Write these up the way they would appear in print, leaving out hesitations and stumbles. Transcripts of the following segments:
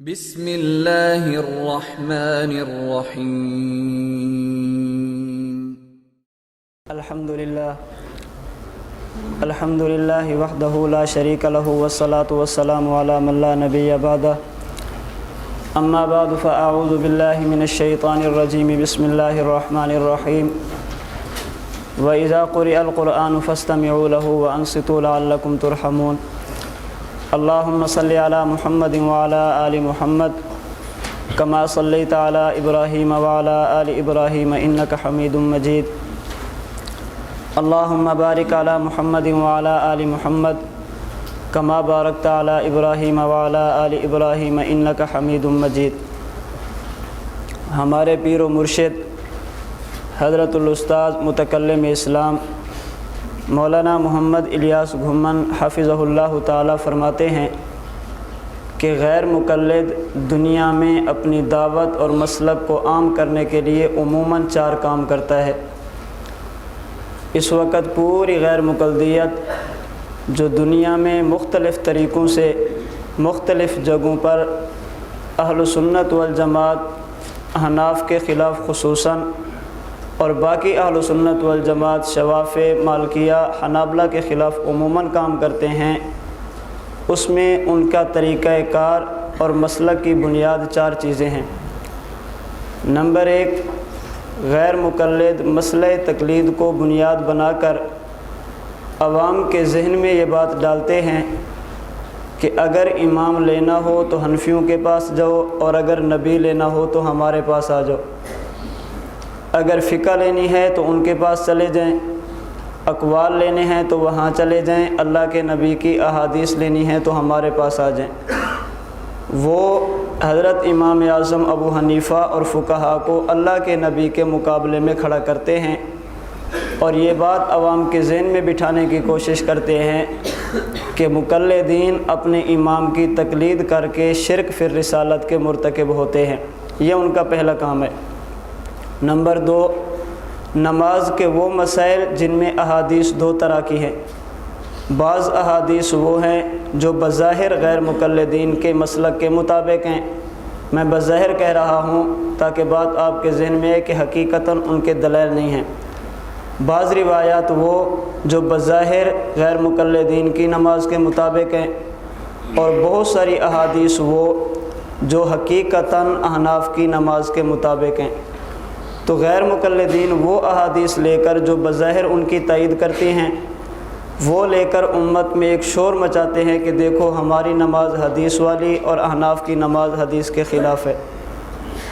بسم اللہ الرحمن الرحیم الحمدللہ وحدہ لا شریک لہ والصلاة والسلام علی من لا نبی بعدہ اما بعد فاعوذ باللہ من الشیطان الرجیم بسم اللہ الرحمن الرحیم وَإِذَا قُرِئَ الْقُرْآنُ فَاسْتَمِعُوا لَهُ وَأَنصِتُوا لَعَلَّكُمْ تُرْحَمُونَ اللهم صل على محمد وعلى آل محمد كما صليت على إبراهيم وعلى آل إبراهيم إنك حميد مجيد اللهم بارك على محمد وعلى آل محمد كما باركت على إبراهيم وعلى آل إبراهيم إنك حميد مجيد۔ ہمارے پیر و مرشد حضرت الاستاذ متکلم اسلام مولانا محمد الیاس گھمن حفظہ اللہ تعالی فرماتے ہیں کہ غیر مقلد دنیا میں اپنی دعوت اور مسلک کو عام کرنے کے لیے عموماً 4 کام کرتا ہے۔ اس وقت پوری غیر مقلدیت جو دنیا میں مختلف طریقوں سے مختلف جگہوں پر اہل سنت والجماعت احناف کے خلاف خصوصاً اور باقی اہل سنت والجماعت شوافع مالکیہ حنابلہ کے خلاف عموماً کام کرتے ہیں، اس میں ان کا طریقہ کار اور مسلک کی بنیاد 4 چیزیں ہیں۔ نمبر 1، غیر مقلد مسئلہ تقلید کو بنیاد بنا کر عوام کے ذہن میں یہ بات ڈالتے ہیں کہ اگر امام لینا ہو تو حنفیوں کے پاس جاؤ اور اگر نبی لینا ہو تو ہمارے پاس آ جاؤ، اگر فقہ لینی ہے تو ان کے پاس چلے جائیں، اقوال لینے ہیں تو وہاں چلے جائیں، اللہ کے نبی کی احادیث لینی ہے تو ہمارے پاس آ جائیں۔ وہ حضرت امام اعظم ابو حنیفہ اور فقہا کو اللہ کے نبی کے مقابلے میں کھڑا کرتے ہیں اور یہ بات عوام کے ذہن میں بٹھانے کی کوشش کرتے ہیں کہ مقلدین اپنے امام کی تقلید کر کے شرک فی الرسالت کے مرتکب ہوتے ہیں۔ یہ ان کا پہلا کام ہے۔ نمبر 2، نماز کے وہ مسائل جن میں احادیث 2 طرح کی ہیں۔ بعض احادیث وہ ہیں جو بظاہر غیر مقلدین کے مسلک کے مطابق ہیں، میں بظاہر کہہ رہا ہوں تاکہ بات آپ کے ذہن میں ہے کہ حقیقتاً ان کے دلائل نہیں ہیں۔ بعض روایات وہ جو بظاہر غیر مقلدین کی نماز کے مطابق ہیں، اور بہت ساری احادیث وہ جو حقیقتاً احناف کی نماز کے مطابق ہیں۔ تو غیر مقلدین وہ احادیث لے کر جو بظاہر ان کی تائید کرتی ہیں، وہ لے کر امت میں ایک شور مچاتے ہیں کہ دیکھو ہماری نماز حدیث والی اور احناف کی نماز حدیث کے خلاف ہے۔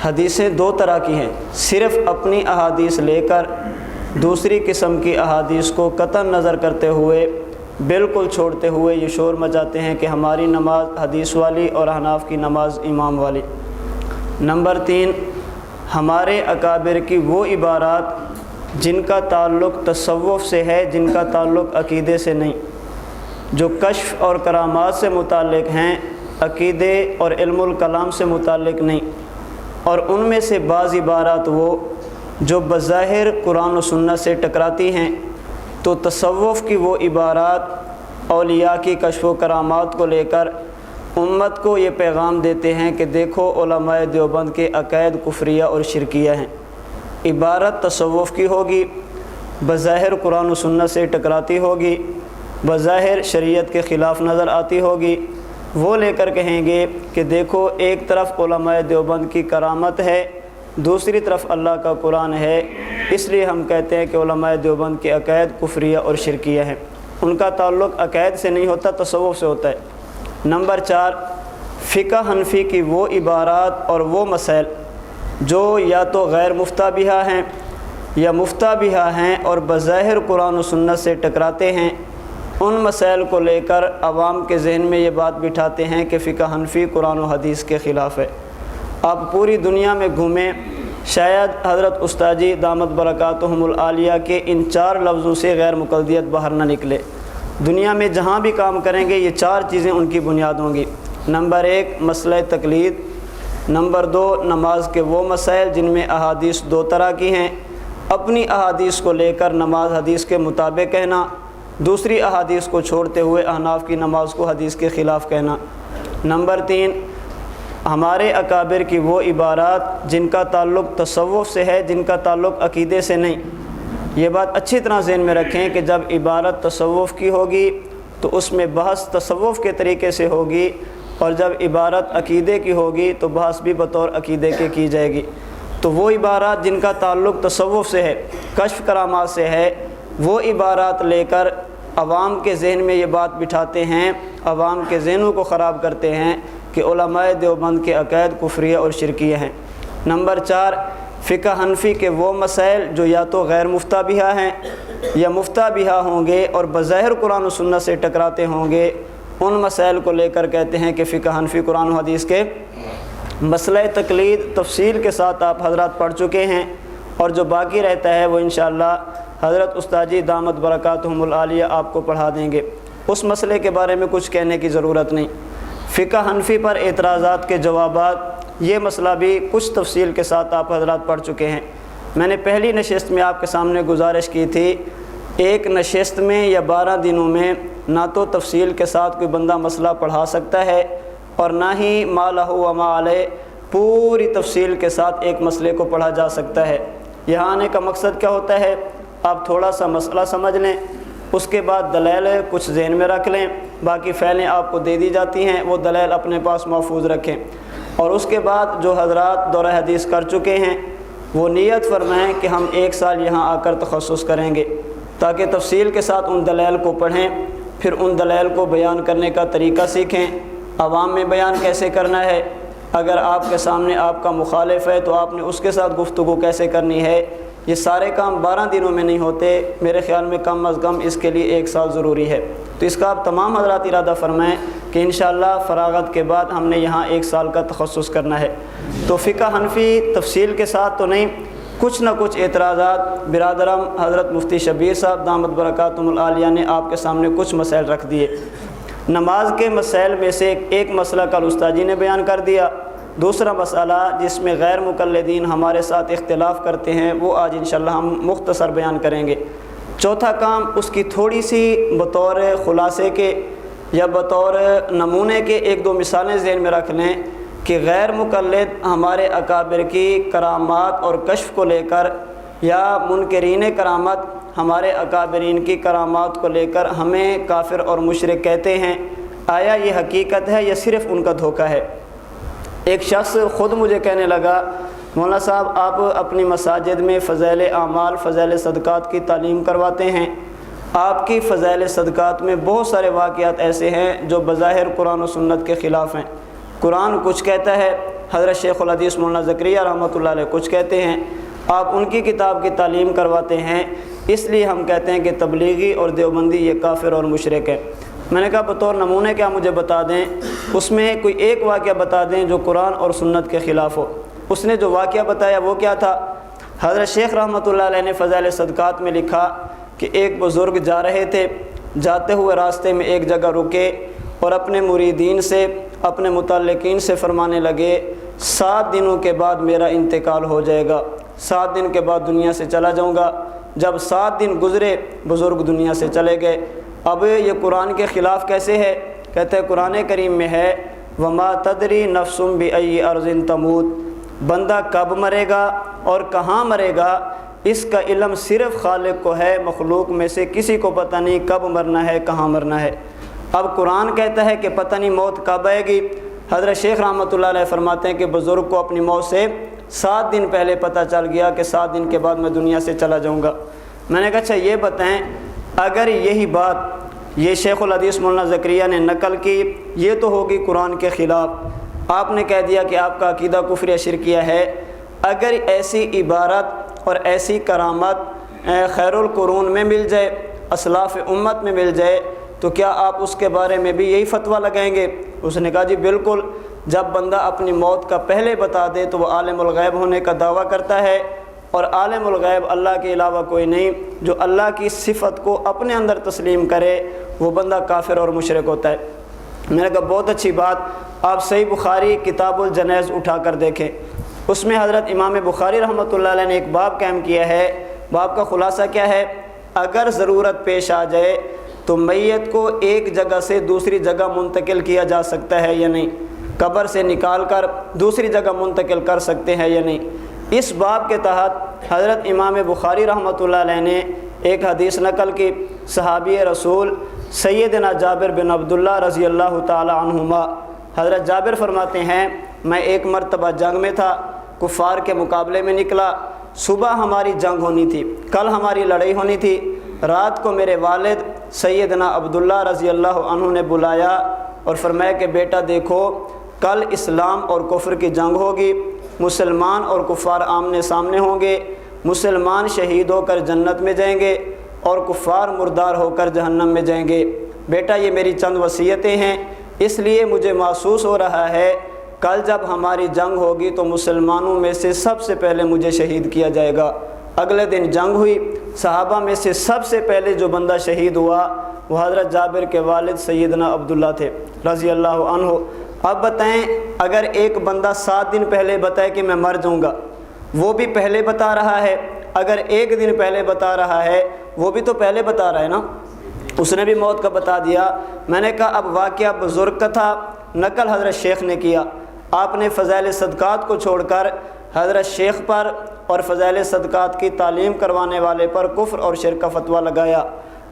حدیثیں 2 طرح کی ہیں، صرف اپنی احادیث لے کر دوسری قسم کی احادیث کو قطع نظر کرتے ہوئے بالکل چھوڑتے ہوئے یہ شور مچاتے ہیں کہ ہماری نماز حدیث والی اور احناف کی نماز امام والی۔ نمبر 3، ہمارے اکابر کی وہ عبارات جن کا تعلق تصوف سے ہے، جن کا تعلق عقیدے سے نہیں، جو کشف اور کرامات سے متعلق ہیں، عقیدے اور علم الکلام سے متعلق نہیں، اور ان میں سے بعض عبارات وہ جو بظاہر قرآن و سنت سے ٹکراتی ہیں، تو تصوف کی وہ عبارات اولیاء کی کشف و کرامات کو لے کر امت کو یہ پیغام دیتے ہیں کہ دیکھو علماء دیوبند کے عقائد کفریہ اور شرکیہ ہیں۔ عبارت تصوف کی ہوگی، بظاہر قرآن و سنت سے ٹکراتی ہوگی، بظاہر شریعت کے خلاف نظر آتی ہوگی، وہ لے کر کہیں گے کہ دیکھو ایک طرف علماء دیوبند کی کرامت ہے، دوسری طرف اللہ کا قرآن ہے، اس لیے ہم کہتے ہیں کہ علماء دیوبند کے عقائد کفریہ اور شرکیہ ہیں۔ ان کا تعلق عقائد سے نہیں ہوتا، تصوف سے ہوتا ہے۔ نمبر 4، فقہ حنفی کی وہ عبارات اور وہ مسائل جو یا تو غیر مفتہ بہا ہیں یا مفتہ بہا ہیں اور بظاہر قرآن و سنت سے ٹکراتے ہیں، ان مسائل کو لے کر عوام کے ذہن میں یہ بات بٹھاتے ہیں کہ فقہ حنفی قرآن و حدیث کے خلاف ہے۔ آپ پوری دنیا میں گھومیں، شاید حضرت استاد جی دامت برکاتہم العالیہ کے ان 4 لفظوں سے غیر مقلدیت باہر نہ نکلے۔ دنیا میں جہاں بھی کام کریں گے یہ 4 چیزیں ان کی بنیاد ہوں گی۔ نمبر 1، مسئلہ تقلید۔ نمبر 2، نماز کے وہ مسائل جن میں احادیث 2 طرح کی ہیں، اپنی احادیث کو لے کر نماز حدیث کے مطابق کہنا، دوسری احادیث کو چھوڑتے ہوئے احناف کی نماز کو حدیث کے خلاف کہنا۔ نمبر 3، ہمارے اکابر کی وہ عبارات جن کا تعلق تصوف سے ہے، جن کا تعلق عقیدے سے نہیں۔ یہ بات اچھی طرح ذہن میں رکھیں کہ جب عبارت تصوف کی ہوگی تو اس میں بحث تصوف کے طریقے سے ہوگی، اور جب عبارت عقیدے کی ہوگی تو بحث بھی بطور عقیدے کے کی جائے گی۔ تو وہ عبارات جن کا تعلق تصوف سے ہے، کشف کرامات سے ہے، وہ عبارات لے کر عوام کے ذہن میں یہ بات بٹھاتے ہیں، عوام کے ذہنوں کو خراب کرتے ہیں کہ علماء دیوبند کے عقائد کفریہ اور شرکیہ ہیں۔ نمبر 4، فقہ حنفی کے وہ مسائل جو یا تو غیر مفتہ بہا ہیں یا مفتہ بہا ہوں گے اور بظاہر قرآن و سنت سے ٹکراتے ہوں گے، ان مسائل کو لے کر کہتے ہیں کہ فقہ حنفی قرآن و حدیث کے۔ مسئلہ تقلید تفصیل کے ساتھ آپ حضرات پڑھ چکے ہیں، اور جو باقی رہتا ہے وہ انشاءاللہ حضرت استاد جی دامت برکاتہم العالیہ آپ کو پڑھا دیں گے۔ اس مسئلے کے بارے میں کچھ کہنے کی ضرورت نہیں۔ فقہ حنفی پر اعتراضات کے جوابات، یہ مسئلہ بھی کچھ تفصیل کے ساتھ آپ حضرات پڑھ چکے ہیں۔ میں نے پہلی نشست میں آپ کے سامنے گزارش کی تھی، ایک نشست میں یا 12 دنوں میں نہ تو تفصیل کے ساتھ کوئی بندہ مسئلہ پڑھا سکتا ہے، اور نہ ہی ما لہ و ما علیہ پوری تفصیل کے ساتھ ایک مسئلے کو پڑھا جا سکتا ہے۔ یہاں آنے کا مقصد کیا ہوتا ہے؟ آپ تھوڑا سا مسئلہ سمجھ لیں، اس کے بعد دلائل کچھ ذہن میں رکھ لیں، باقی فعلیں آپ کو دے دی جاتی ہیں، وہ دلائل اپنے پاس محفوظ رکھیں، اور اس کے بعد جو حضرات دورہ حدیث کر چکے ہیں وہ نیت فرمائیں کہ ہم 1 سال یہاں آ کر تخصص کریں گے، تاکہ تفصیل کے ساتھ ان دلائل کو پڑھیں، پھر ان دلائل کو بیان کرنے کا طریقہ سیکھیں، عوام میں بیان کیسے کرنا ہے، اگر آپ کے سامنے آپ کا مخالف ہے تو آپ نے اس کے ساتھ گفتگو کیسے کرنی ہے۔ یہ سارے کام 12 دنوں میں نہیں ہوتے، میرے خیال میں کم از کم اس کے لیے 1 سال ضروری ہے۔ تو اس کا آپ تمام حضرات ارادہ فرمائیں کہ انشاءاللہ فراغت کے بعد ہم نے یہاں 1 سال کا تخصص کرنا ہے۔ تو فقہ حنفی تفصیل کے ساتھ تو نہیں، کچھ نہ کچھ اعتراضات برادرم حضرت مفتی شبیر صاحب دامت برکاتہم العالیہ نے آپ کے سامنے کچھ مسائل رکھ دیے۔ نماز کے مسائل میں سے ایک مسئلہ کل استاد جی نے بیان کر دیا، دوسرا مسئلہ جس میں غیر مقلدین ہمارے ساتھ اختلاف کرتے ہیں وہ آج انشاءاللہ ہم مختصر بیان کریں گے۔ چوتھا کام اس کی تھوڑی سی بطور خلاصے کے یا بطور نمونے کے 1-2 مثالیں ذہن میں رکھ لیں کہ غیر مقلد ہمارے اکابر کی کرامات اور کشف کو لے کر یا منکرین کرامت ہمارے اکابرین کی کرامات کو لے کر ہمیں کافر اور مشرک کہتے ہیں، آیا یہ حقیقت ہے یا صرف ان کا دھوکہ ہے؟ ایک شخص خود مجھے کہنے لگا، مولانا صاحب آپ اپنی مساجد میں فضائل اعمال فضائل صدقات کی تعلیم کرواتے ہیں، آپ کی فضائل صدقات میں بہت سارے واقعات ایسے ہیں جو بظاہر قرآن و سنت کے خلاف ہیں، قرآن کچھ کہتا ہے، حضرت شیخ الحدیث مولانا زکریا رحمۃ اللہ علیہ کچھ کہتے ہیں، آپ ان کی کتاب کی تعلیم کرواتے ہیں، اس لیے ہم کہتے ہیں کہ تبلیغی اور دیوبندی یہ کافر اور مشرک ہے۔ میں نے کہا بطور نمونے کیا مجھے بتا دیں، اس میں کوئی ایک واقعہ بتا دیں جو قرآن اور سنت کے خلاف ہو۔ اس نے جو واقعہ بتایا وہ کیا تھا؟ حضرت شیخ رحمۃ اللہ علیہ نے فضائل صدقات میں لکھا کہ ایک بزرگ جا رہے تھے، جاتے ہوئے راستے میں ایک جگہ رکے اور اپنے مریدین سے اپنے متعلقین سے فرمانے لگے 7 دنوں کے بعد میرا انتقال ہو جائے گا، 7 دن کے بعد دنیا سے چلا جاؤں گا۔ جب 7 دن گزرے بزرگ دنیا سے چلے گئے۔ اب یہ قرآن کے خلاف کیسے ہے؟ کہتے ہیں قرآن کریم میں ہے وما تدری نفس بأی ارض تموت، بندہ کب مرے گا اور کہاں مرے گا اس کا علم صرف خالق کو ہے، مخلوق میں سے کسی کو پتہ نہیں کب مرنا ہے کہاں مرنا ہے۔ اب قرآن کہتا ہے کہ پتہ نہیں موت کب آئے گی، حضرت شیخ رحمۃ اللہ علیہ فرماتے ہیں کہ بزرگ کو اپنی موت سے 7 دن پہلے پتہ چل گیا کہ 7 دن کے بعد میں دنیا سے چلا جاؤں گا۔ میں نے کہا اچھا یہ بتائیں اگر یہی بات یہ شیخ الحدیث مولانا زکریا نے نقل کی، یہ تو ہوگی قرآن کے خلاف، آپ نے کہہ دیا کہ آپ کا عقیدہ کفر شرکیہ ہے۔ اگر ایسی عبارت اور ایسی کرامت خیر القرون میں مل جائے، اسلاف امت میں مل جائے، تو کیا آپ اس کے بارے میں بھی یہی فتویٰ لگائیں گے؟ اس نے کہا جی بالکل، جب بندہ اپنی موت کا پہلے بتا دے تو وہ عالم الغیب ہونے کا دعویٰ کرتا ہے، اور عالم الغیب اللہ کے علاوہ کوئی نہیں، جو اللہ کی صفت کو اپنے اندر تسلیم کرے وہ بندہ کافر اور مشرک ہوتا ہے۔ میں نے کہا بہت اچھی بات، آپ صحیح بخاری کتاب الجنائز اٹھا کر دیکھیں، اس میں حضرت امام بخاری رحمۃ اللہ علیہ نے ایک باب قائم کیا ہے۔ باب کا خلاصہ کیا ہے؟ اگر ضرورت پیش آ جائے تو میت کو ایک جگہ سے دوسری جگہ منتقل کیا جا سکتا ہے یا نہیں۔ قبر سے نکال کر دوسری جگہ منتقل کر سکتے ہیں یا نہیں۔ اس باب کے تحت حضرت امام بخاری رحمۃ اللہ علیہ نے ایک حدیث نقل کی، صحابی رسول سیدنا جابر بن عبداللہ رضی اللہ تعالی عنہما، حضرت جابر فرماتے ہیں میں ایک مرتبہ جنگ میں تھا، کفار کے مقابلے میں نکلا، صبح ہماری جنگ ہونی تھی، کل ہماری لڑائی ہونی تھی، رات کو میرے والد سیدنا عبداللہ رضی اللہ عنہ نے بلایا اور فرمایا کہ بیٹا دیکھو کل اسلام اور کفر کی جنگ ہوگی، مسلمان اور کفار آمنے سامنے ہوں گے، مسلمان شہید ہو کر جنت میں جائیں گے اور کفار مردار ہو کر جہنم میں جائیں گے۔ بیٹا یہ میری چند وصیتیں ہیں، اس لیے مجھے محسوس ہو رہا ہے کل جب ہماری جنگ ہوگی تو مسلمانوں میں سے سب سے پہلے مجھے شہید کیا جائے گا۔ اگلے دن جنگ ہوئی، صحابہ میں سے سب سے پہلے جو بندہ شہید ہوا وہ حضرت جابر کے والد سیدنا عبداللہ تھے رضی اللہ عنہ۔ اب بتائیں اگر ایک بندہ 7 دن پہلے بتائے کہ میں مر جاؤں گا، وہ بھی پہلے بتا رہا ہے، اگر 1 دن پہلے بتا رہا ہے وہ بھی تو پہلے بتا رہا ہے نا، اس نے بھی موت کا بتا دیا۔ میں نے کہا اب واقعہ بزرگ کا تھا، نقل حضرت شیخ نے کیا، آپ نے فضائل صدقات کو چھوڑ کر حضرت شیخ پر اور فضائل صدقات کی تعلیم کروانے والے پر کفر اور شرک کا فتویٰ لگایا۔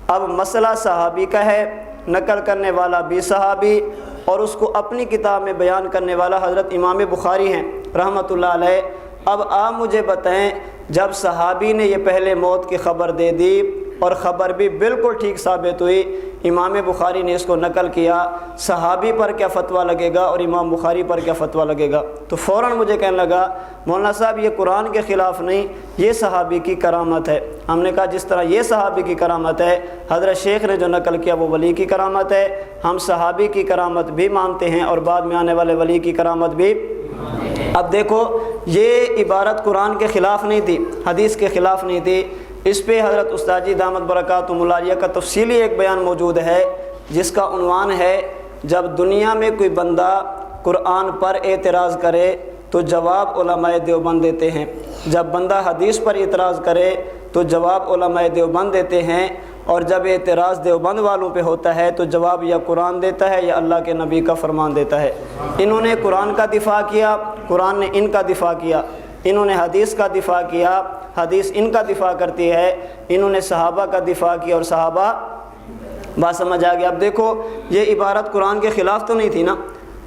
اب مسئلہ صحابی کا ہے، نقل کرنے والا بھی صحابی اور اس کو اپنی کتاب میں بیان کرنے والا حضرت امام بخاری ہیں رحمۃ اللہ علیہ۔ اب آپ مجھے بتائیں جب صحابی نے یہ پہلے موت کی خبر دے دی اور خبر بھی بالکل ٹھیک ثابت ہوئی، امام بخاری نے اس کو نقل کیا، صحابی پر کیا فتویٰ لگے گا اور امام بخاری پر کیا فتویٰ لگے گا؟ تو فوراً مجھے کہنے لگا مولانا صاحب یہ قرآن کے خلاف نہیں، یہ صحابی کی کرامت ہے۔ ہم نے کہا جس طرح یہ صحابی کی کرامت ہے، حضرت شیخ نے جو نقل کیا وہ ولی کی کرامت ہے، ہم صحابی کی کرامت بھی مانتے ہیں اور بعد میں آنے والے ولی کی کرامت بھی۔ اب دیکھو یہ عبارت قرآن کے خلاف نہیں تھی، حدیث کے خلاف نہیں تھی، اس پہ حضرت استاد جی دامت برکاتہم العالیہ کا تفصیلی ایک بیان موجود ہے جس کا عنوان ہے جب دنیا میں کوئی بندہ قرآن پر اعتراض کرے تو جواب علماء دیوبند دیتے ہیں، جب بندہ حدیث پر اعتراض کرے تو جواب علماء دیوبند دیتے ہیں، اور جب اعتراض دیوبند والوں پہ ہوتا ہے تو جواب یا قرآن دیتا ہے یا اللہ کے نبی کا فرمان دیتا ہے۔ انہوں نے قرآن کا دفاع کیا، قرآن نے ان کا دفاع کیا، انہوں نے حدیث کا دفاع کیا، حدیث ان کا دفاع کرتی ہے، انہوں نے صحابہ کا دفاع کیا اور صحابہ بات سمجھ آ گیا۔ اب دیکھو یہ عبارت قرآن کے خلاف تو نہیں تھی نا،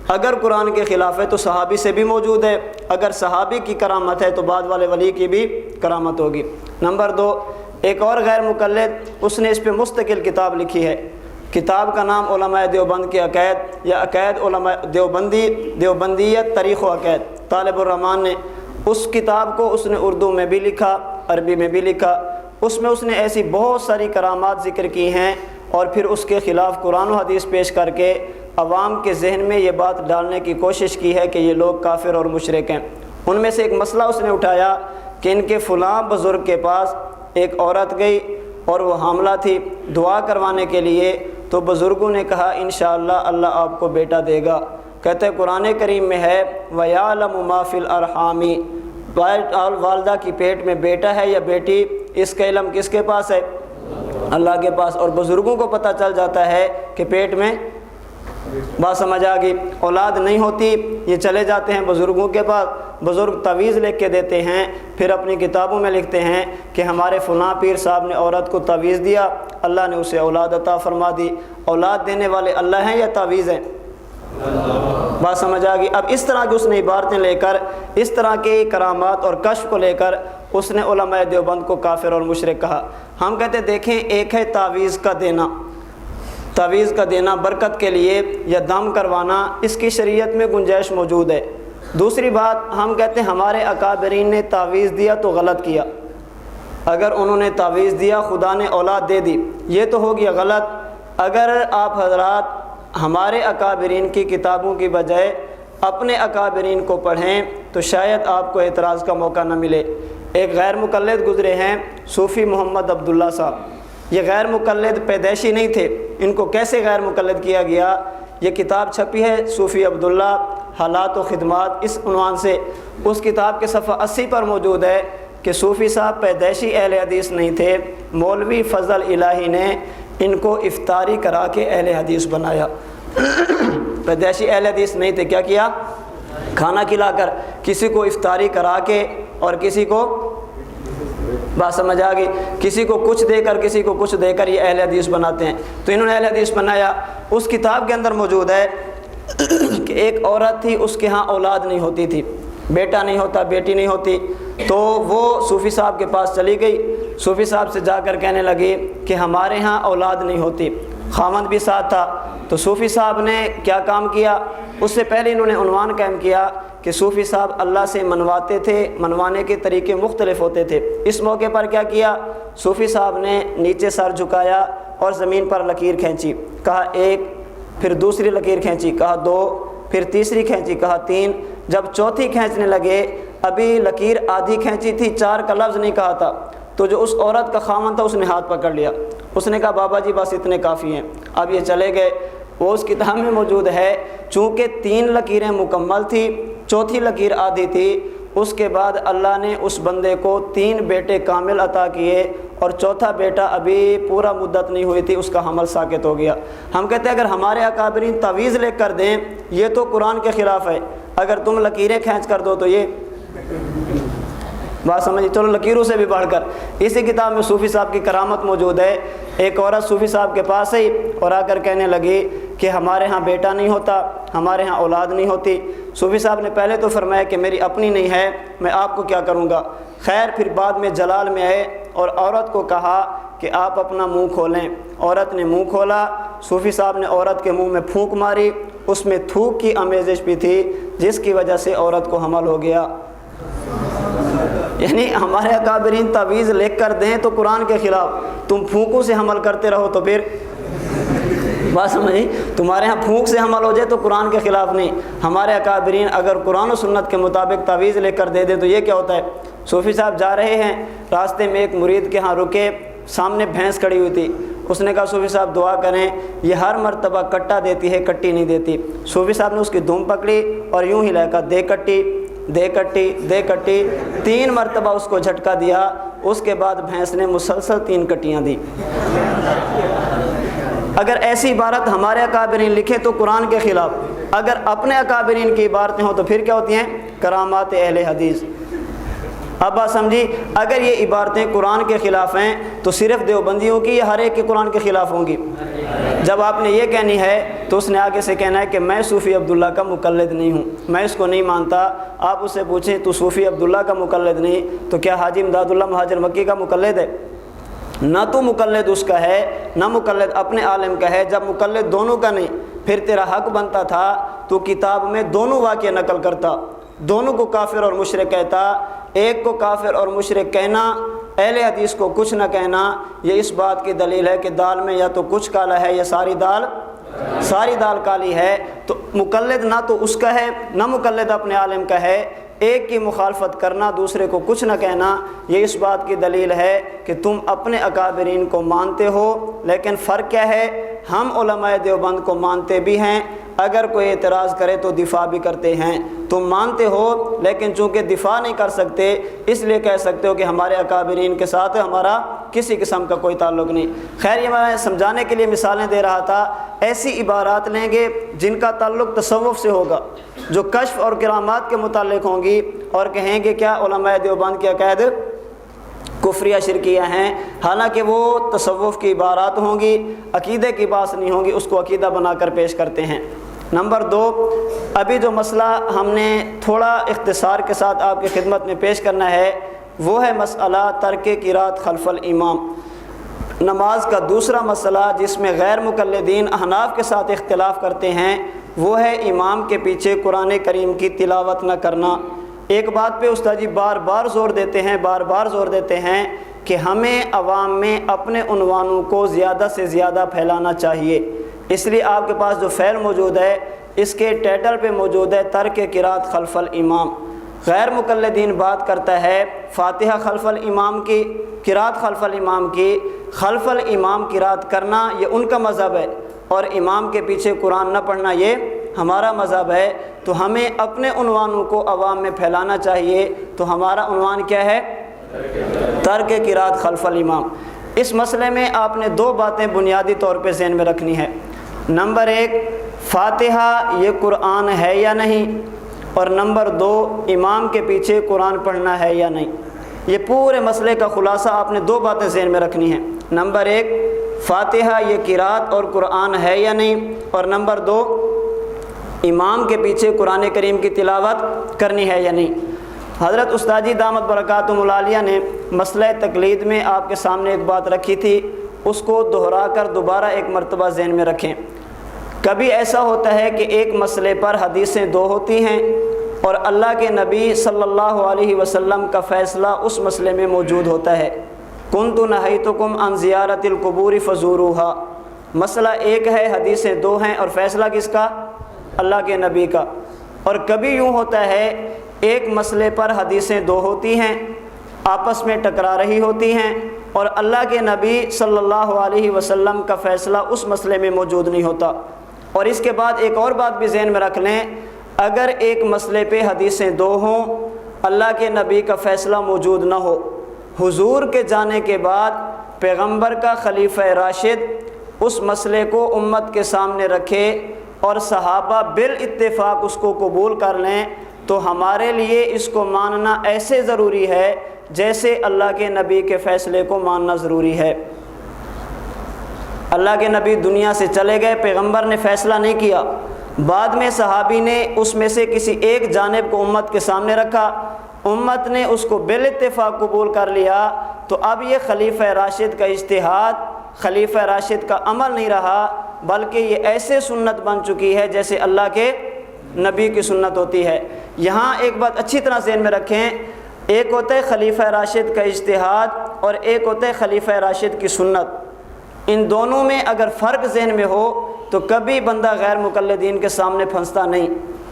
اگر قرآن کے خلاف ہے تو صحابی سے بھی موجود ہے، اگر صحابی کی کرامت ہے تو بعد والے ولی کی بھی کرامت ہوگی۔ نمبر 2، ایک اور غیر مقلد اس نے اس پہ مستقل کتاب لکھی ہے، کتاب کا نام علماء دیوبند کے عقائد یا عقائد علماء دیوبندیت تاریخ و عقائد، طالب الرحمان نے اس کتاب کو اس نے اردو میں بھی لکھا، عربی میں بھی لکھا، اس میں اس نے ایسی بہت ساری کرامات ذکر کی ہیں اور پھر اس کے خلاف قرآن و حدیث پیش کر کے عوام کے ذہن میں یہ بات ڈالنے کی کوشش کی ہے کہ یہ لوگ کافر اور مشرک ہیں۔ ان میں سے ایک مسئلہ اس نے اٹھایا کہ ان کے فلاں بزرگ کے پاس ایک عورت گئی اور وہ حاملہ تھی، دعا کروانے کے لیے تو بزرگوں نے کہا انشاءاللہ اللہ آپ کو بیٹا دے گا۔ کہتے ہیں قرآن کریم میں ہے وَيَعْلَمُ مَا فِي الْأَرْحَامِ، والدہ کی پیٹ میں بیٹا ہے یا بیٹی، اس کا علم کس کے پاس ہے؟ اللہ کے پاس، اور بزرگوں کو پتہ چل جاتا ہے کہ پیٹ میں، بات سمجھ آ گئی، اولاد نہیں ہوتی، یہ چلے جاتے ہیں بزرگوں کے پاس، بزرگ تعویذ لکھ کے دیتے ہیں، پھر اپنی کتابوں میں لکھتے ہیں کہ ہمارے فلاں پیر صاحب نے عورت کو تعویذ دیا، اللہ نے اسے اولاد عطا فرما دی۔ اولاد دینے والے اللہ ہیں یا تعویذ ہیں؟ بات سمجھ آ گئی۔ اب اس طرح کی اس نے عبارتیں لے کر، اس طرح کے کرامات اور کشف کو لے کر اس نے علماء دیوبند کو کافر اور مشرک کہا۔ ہم کہتے دیکھیں ایک ہے تعویذ کا دینا، تعویذ کا دینا برکت کے لیے یا دم کروانا، اس کی شریعت میں گنجائش موجود ہے۔ دوسری بات ہم کہتے ہیں ہمارے اکابرین نے تعویذ دیا تو غلط کیا، اگر انہوں نے تعویذ دیا خدا نے اولاد دے دی یہ تو ہو گیا غلط۔ اگر آپ حضرات ہمارے اکابرین کی کتابوں کی بجائے اپنے اکابرین کو پڑھیں تو شاید آپ کو اعتراض کا موقع نہ ملے۔ ایک غیر مقلد گزرے ہیں صوفی محمد عبداللہ صاحب، یہ غیر مقلد پیدائشی نہیں تھے، ان کو کیسے غیر مقلد کیا گیا؟ یہ کتاب چھپی ہے صوفی عبداللہ حالات و خدمات اس عنوان سے، اس کتاب کے صفحہ 80 پر موجود ہے کہ صوفی صاحب پیدائشی اہل حدیث نہیں تھے، مولوی فضل الہی نے ان کو افطاری کرا کے اہل حدیث بنایا۔ پیدائشی اہل حدیث نہیں تھے، کیا کیا؟ کھانا کھلا کر، کسی کو افطاری کرا کے اور کسی کو، بات سمجھ آ گئی، کسی کو کچھ دے کر کسی کو کچھ دے کر یہ اہل حدیث بناتے ہیں۔ تو انہوں نے اہل حدیث بنایا۔ اس کتاب کے اندر موجود ہے کہ ایک عورت تھی، اس کے ہاں اولاد نہیں ہوتی تھی، بیٹا نہیں ہوتا، بیٹی نہیں ہوتی، تو وہ صوفی صاحب کے پاس چلی گئی۔ صوفی صاحب سے جا کر کہنے لگی کہ ہمارے ہاں اولاد نہیں ہوتی، خاوند بھی ساتھ تھا۔ تو صوفی صاحب نے کیا کام کیا؟ اس سے پہلے انہوں نے عنوان قائم کیا کہ صوفی صاحب اللہ سے منواتے تھے، منوانے کے طریقے مختلف ہوتے تھے۔ اس موقع پر کیا کیا؟ صوفی صاحب نے نیچے سر جھکایا اور زمین پر لکیر کھینچی، کہا 1، پھر دوسری لکیر کھینچی، کہا 2، پھر تیسری کھینچی، کہا 3۔ جب چوتھی کھینچنے لگے، ابھی لکیر آدھی کھینچی تھی، 4 کا لفظ نہیں کہا تھا، تو جو اس عورت کا خاوند تھا اس نے ہاتھ پکڑ لیا، اس نے کہا بابا جی بس اتنے کافی ہیں۔ اب یہ چلے گئے۔ وہ اس کتاب میں موجود ہے، چونکہ 3 لکیریں مکمل تھی، چوتھی لکیر آدھی تھی، اس کے بعد اللہ نے اس بندے کو 3 بیٹے کامل عطا کیے، اور چوتھا بیٹا ابھی پورا مدت نہیں ہوئی تھی، اس کا حمل ساقط ہو گیا۔ ہم کہتے ہیں اگر ہمارے اکابرین تعویذ لے کر دیں یہ تو قرآن کے خلاف ہے، اگر تم لکیریں کھینچ کر دو تو یہ بات سمجھیے۔ چلو لکیروں سے بھی بڑھ کر اسی کتاب میں صوفی صاحب کی کرامت موجود ہے۔ ایک عورت صوفی صاحب کے پاس آئی اور آ کر کہنے لگی کہ ہمارے ہاں بیٹا نہیں ہوتا، ہمارے ہاں اولاد نہیں ہوتی۔ صوفی صاحب نے پہلے تو فرمایا کہ میری اپنی نہیں ہے، میں آپ کو کیا کروں گا۔ خیر پھر بعد میں جلال میں آئے اور عورت کو کہا کہ آپ اپنا منہ کھولیں۔ عورت نے منہ کھولا، صوفی صاحب نے عورت کے منہ میں پھونک ماری، اس میں تھوک کی آمیزش بھی تھی، جس کی وجہ سے عورت کو حمل ہو گیا۔ یعنی ہمارے اکابرین تعویذ لکھ کر دیں تو قرآن کے خلاف، تم پھونکوں سے حمل کرتے رہو تو پھر بات سمجھی، تمہارے ہاں پھونک سے حمل ہو جائے تو قرآن کے خلاف نہیں۔ ہمارے اکابرین اگر قرآن و سنت کے مطابق تعویذ لے کر دے دیں تو یہ کیا ہوتا ہے؟ صوفی صاحب جا رہے ہیں، راستے میں ایک مرید کے ہاں رکے، سامنے بھینس کھڑی ہوئی تھی۔ اس نے کہا صوفی صاحب دعا کریں، یہ ہر مرتبہ کٹا دیتی ہے، کٹی نہیں دیتی۔ صوفی صاحب نے اس کی دھوم پکڑی اور یوں ہی لے کر دے کٹی دے کٹی دے کٹی، 3 مرتبہ اس کو جھٹکا دیا۔ اس کے بعد بھینس نے مسلسل 3 کٹیاں دی۔ اگر ایسی عبارت ہمارے اکابرین لکھیں تو قرآن کے خلاف، اگر اپنے اکابرین کی عبارتیں ہوں تو پھر کیا ہوتی ہیں؟ کرامات اہل حدیث۔ اب بات سمجھی، اگر یہ عبارتیں قرآن کے خلاف ہیں تو صرف دیوبندیوں کی یا ہر ایک کے قرآن کے خلاف ہوں گی؟ جب آپ نے یہ کہنی ہے تو اس نے آگے سے کہنا ہے کہ میں صوفی عبداللہ کا مقلد نہیں ہوں، میں اس کو نہیں مانتا۔ آپ اس سے پوچھیں تو صوفی عبداللہ کا مقلد نہیں تو کیا حاجی امداد اللہ مہاجر مکی کا مقلد ہے؟ نہ تو مقلد اس کا ہے، نہ مقلد اپنے عالم کا ہے۔ جب مقلد دونوں کا نہیں، پھر تیرا حق بنتا تھا تو کتاب میں دونوں واقعہ نقل کرتا، دونوں کو کافر اور مشرک کہتا۔ ایک کو کافر اور مشرک کہنا، اہل حدیث کو کچھ نہ کہنا، یہ اس بات کی دلیل ہے کہ دال میں یا تو کچھ کالا ہے یا ساری دال کالی ہے۔ تو مقلد نہ تو اس کا ہے نہ مقلد اپنے عالم کا ہے۔ ایک کی مخالفت کرنا، دوسرے کو کچھ نہ کہنا، یہ اس بات کی دلیل ہے کہ تم اپنے اکابرین کو مانتے ہو، لیکن فرق کیا ہے؟ ہم علماء دیوبند کو مانتے بھی ہیں، اگر کوئی اعتراض کرے تو دفاع بھی کرتے ہیں۔ تم مانتے ہو لیکن چونکہ دفاع نہیں کر سکتے اس لیے کہہ سکتے ہو کہ ہمارے اکابرین کے ساتھ ہمارا کسی قسم کا کوئی تعلق نہیں۔ خیر یہ میں سمجھانے کے لیے مثالیں دے رہا تھا۔ ایسی عبارات لیں گے جن کا تعلق تصوف سے ہوگا، جو کشف اور کرامات کے متعلق ہوں گی، اور کہیں گے کیا علماء دیوبند کے عقائد کفریہ شرکیہ ہیں، حالانکہ وہ تصوف کی عبارات ہوں گی، عقیدے کی بات نہیں ہوں گی، اس کو عقیدہ بنا کر پیش کرتے ہیں۔ نمبر 2، ابھی جو مسئلہ ہم نے تھوڑا اختصار کے ساتھ آپ کی خدمت میں پیش کرنا ہے وہ ہے مسئلہ ترک قرات خلف الامام۔ نماز کا دوسرا مسئلہ جس میں غیر مقلدین احناف کے ساتھ اختلاف کرتے ہیں وہ ہے امام کے پیچھے قرآن کریم کی تلاوت نہ کرنا۔ ایک بات پہ استاد جی بار بار زور دیتے ہیں کہ ہمیں عوام میں اپنے عنوانوں کو زیادہ سے زیادہ پھیلانا چاہیے۔ اس لیے آپ کے پاس جو فعل موجود ہے اس کے ٹائٹل پہ موجود ہے ترک قرات خلف الامام۔ غیر مقلدین بات کرتا ہے فاتحہ خلف الامام کی، قرات خلف الامام کی۔ خلف الامام قرات کرنا یہ ان کا مذہب ہے، اور امام کے پیچھے قرآن نہ پڑھنا یہ ہمارا مذہب ہے۔ تو ہمیں اپنے عنوانوں کو عوام میں پھیلانا چاہیے۔ تو ہمارا عنوان کیا ہے؟ ترک قرات خلف الامام۔ اس مسئلے میں آپ نے 2 باتیں بنیادی طور پہ ذہن میں رکھنی ہے۔ نمبر 1، فاتحہ یہ قرآن ہے یا نہیں، اور نمبر 2 امام کے پیچھے قرآن پڑھنا ہے یا نہیں۔ یہ پورے مسئلے کا خلاصہ آپ نے 2 باتیں ذہن میں رکھنی ہیں۔ نمبر 1 فاتحہ یہ قرات اور قرآن ہے یا نہیں، اور نمبر 2 امام کے پیچھے قرآن کریم کی تلاوت کرنی ہے یا نہیں۔ حضرت استاد جی دامت برکاتہم العالیہ نے مسئلہ تقلید میں آپ کے سامنے ایک بات رکھی تھی، اس کو دہرا کر دوبارہ ایک مرتبہ ذہن میں رکھیں۔ کبھی ایسا ہوتا ہے کہ ایک مسئلے پر حدیثیں 2 ہوتی ہیں اور اللہ کے نبی صلی اللہ علیہ وسلم کا فیصلہ اس مسئلے میں موجود ہوتا ہے۔ کنت نہیتکم عن زیارت القبور فزوروہا، مسئلہ ایک ہے، حدیثیں 2 ہیں، اور فیصلہ کس کا؟ اللہ کے نبی کا۔ اور کبھی یوں ہوتا ہے ایک مسئلے پر حدیثیں 2 ہوتی ہیں، آپس میں ٹکرا رہی ہوتی ہیں، اور اللہ کے نبی صلی اللہ علیہ وسلم کا فیصلہ اس مسئلے میں موجود نہیں ہوتا۔ اور اس کے بعد ایک اور بات بھی ذہن میں رکھ لیں، اگر ایک مسئلے پہ حدیثیں 2 ہوں، اللہ کے نبی کا فیصلہ موجود نہ ہو، حضور کے جانے کے بعد پیغمبر کا خلیفہ راشد اس مسئلے کو امت کے سامنے رکھے اور صحابہ بالاتفاق اس کو قبول کر لیں، تو ہمارے لیے اس کو ماننا ایسے ضروری ہے جیسے اللہ کے نبی کے فیصلے کو ماننا ضروری ہے۔ اللہ کے نبی دنیا سے چلے گئے، پیغمبر نے فیصلہ نہیں کیا، بعد میں صحابی نے اس میں سے کسی ایک جانب کو امت کے سامنے رکھا، امت نے اس کو بالاتفاق قبول کر لیا، تو اب یہ خلیفہ راشد کا اجتہاد، خلیفہ راشد کا عمل نہیں رہا، بلکہ یہ ایسے سنت بن چکی ہے جیسے اللہ کے نبی کی سنت ہوتی ہے۔ یہاں ایک بات اچھی طرح ذہن میں رکھیں، ایک ہوتا ہے خلیفہ راشد کا اجتہاد اور ایک ہوتا ہے خلیفہ راشد کی سنت۔ ان دونوں میں اگر فرق ذہن میں ہو تو کبھی بندہ غیر مقلدین کے سامنے پھنستا نہیں۔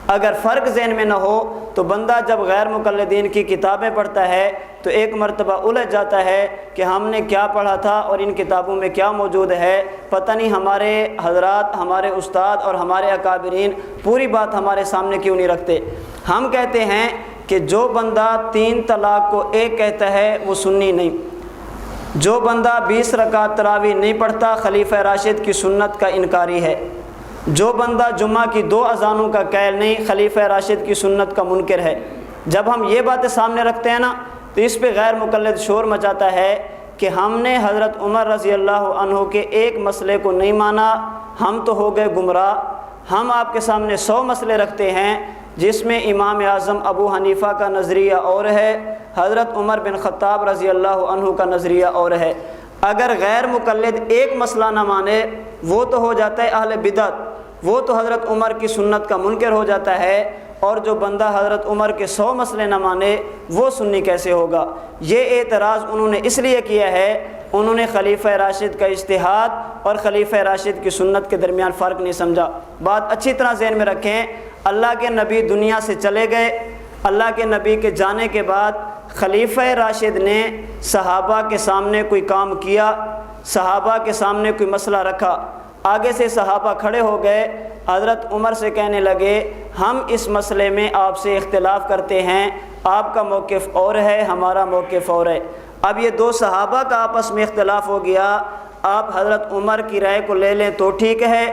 اگر فرق ذہن میں نہ ہو تو بندہ جب غیر مقلدین کی کتابیں پڑھتا ہے تو ایک مرتبہ الجھ جاتا ہے کہ ہم نے کیا پڑھا تھا اور ان کتابوں میں کیا موجود ہے، پتہ نہیں ہمارے حضرات، ہمارے استاد اور ہمارے اکابرین پوری بات ہمارے سامنے کیوں نہیں رکھتے۔ ہم کہتے ہیں کہ جو بندہ 3 طلاق کو ایک کہتا ہے وہ سنی نہیں، جو بندہ 20 رکعت تراویح نہیں پڑھتا خلیفہ راشد کی سنت کا انکاری ہے، جو بندہ جمعہ کی 2 اذانوں کا قائل نہیں خلیفہ راشد کی سنت کا منکر ہے۔ جب ہم یہ باتیں سامنے رکھتے ہیں نا تو اس پہ غیر مقلد شور مچاتا ہے کہ ہم نے حضرت عمر رضی اللہ عنہ کے ایک مسئلے کو نہیں مانا، ہم تو ہو گئے گمراہ۔ ہم آپ کے سامنے 100 مسئلے رکھتے ہیں جس میں امام اعظم ابو حنیفہ کا نظریہ اور ہے، حضرت عمر بن خطاب رضی اللہ عنہ کا نظریہ اور ہے۔ اگر غیر مقلد ایک مسئلہ نہ مانے وہ تو ہو جاتا ہے اہل بدعت، وہ تو حضرت عمر کی سنت کا منکر ہو جاتا ہے، اور جو بندہ حضرت عمر کے 100 مسئلے نہ مانے وہ سنی کیسے ہوگا؟ یہ اعتراض انہوں نے اس لیے کیا ہے، انہوں نے خلیفہ راشد کا اجتہاد اور خلیفہ راشد کی سنت کے درمیان فرق نہیں سمجھا۔ بات اچھی طرح ذہن میں رکھیں، اللہ کے نبی دنیا سے چلے گئے، اللہ کے نبی کے جانے کے بعد خلیفہ راشد نے صحابہ کے سامنے کوئی کام کیا، صحابہ کے سامنے کوئی مسئلہ رکھا، آگے سے صحابہ کھڑے ہو گئے، حضرت عمر سے کہنے لگے ہم اس مسئلے میں آپ سے اختلاف کرتے ہیں، آپ کا موقف اور ہے، ہمارا موقف اور ہے۔ اب یہ 2 صحابہ کا آپس میں اختلاف ہو گیا، آپ حضرت عمر کی رائے کو لے لیں تو ٹھیک ہے،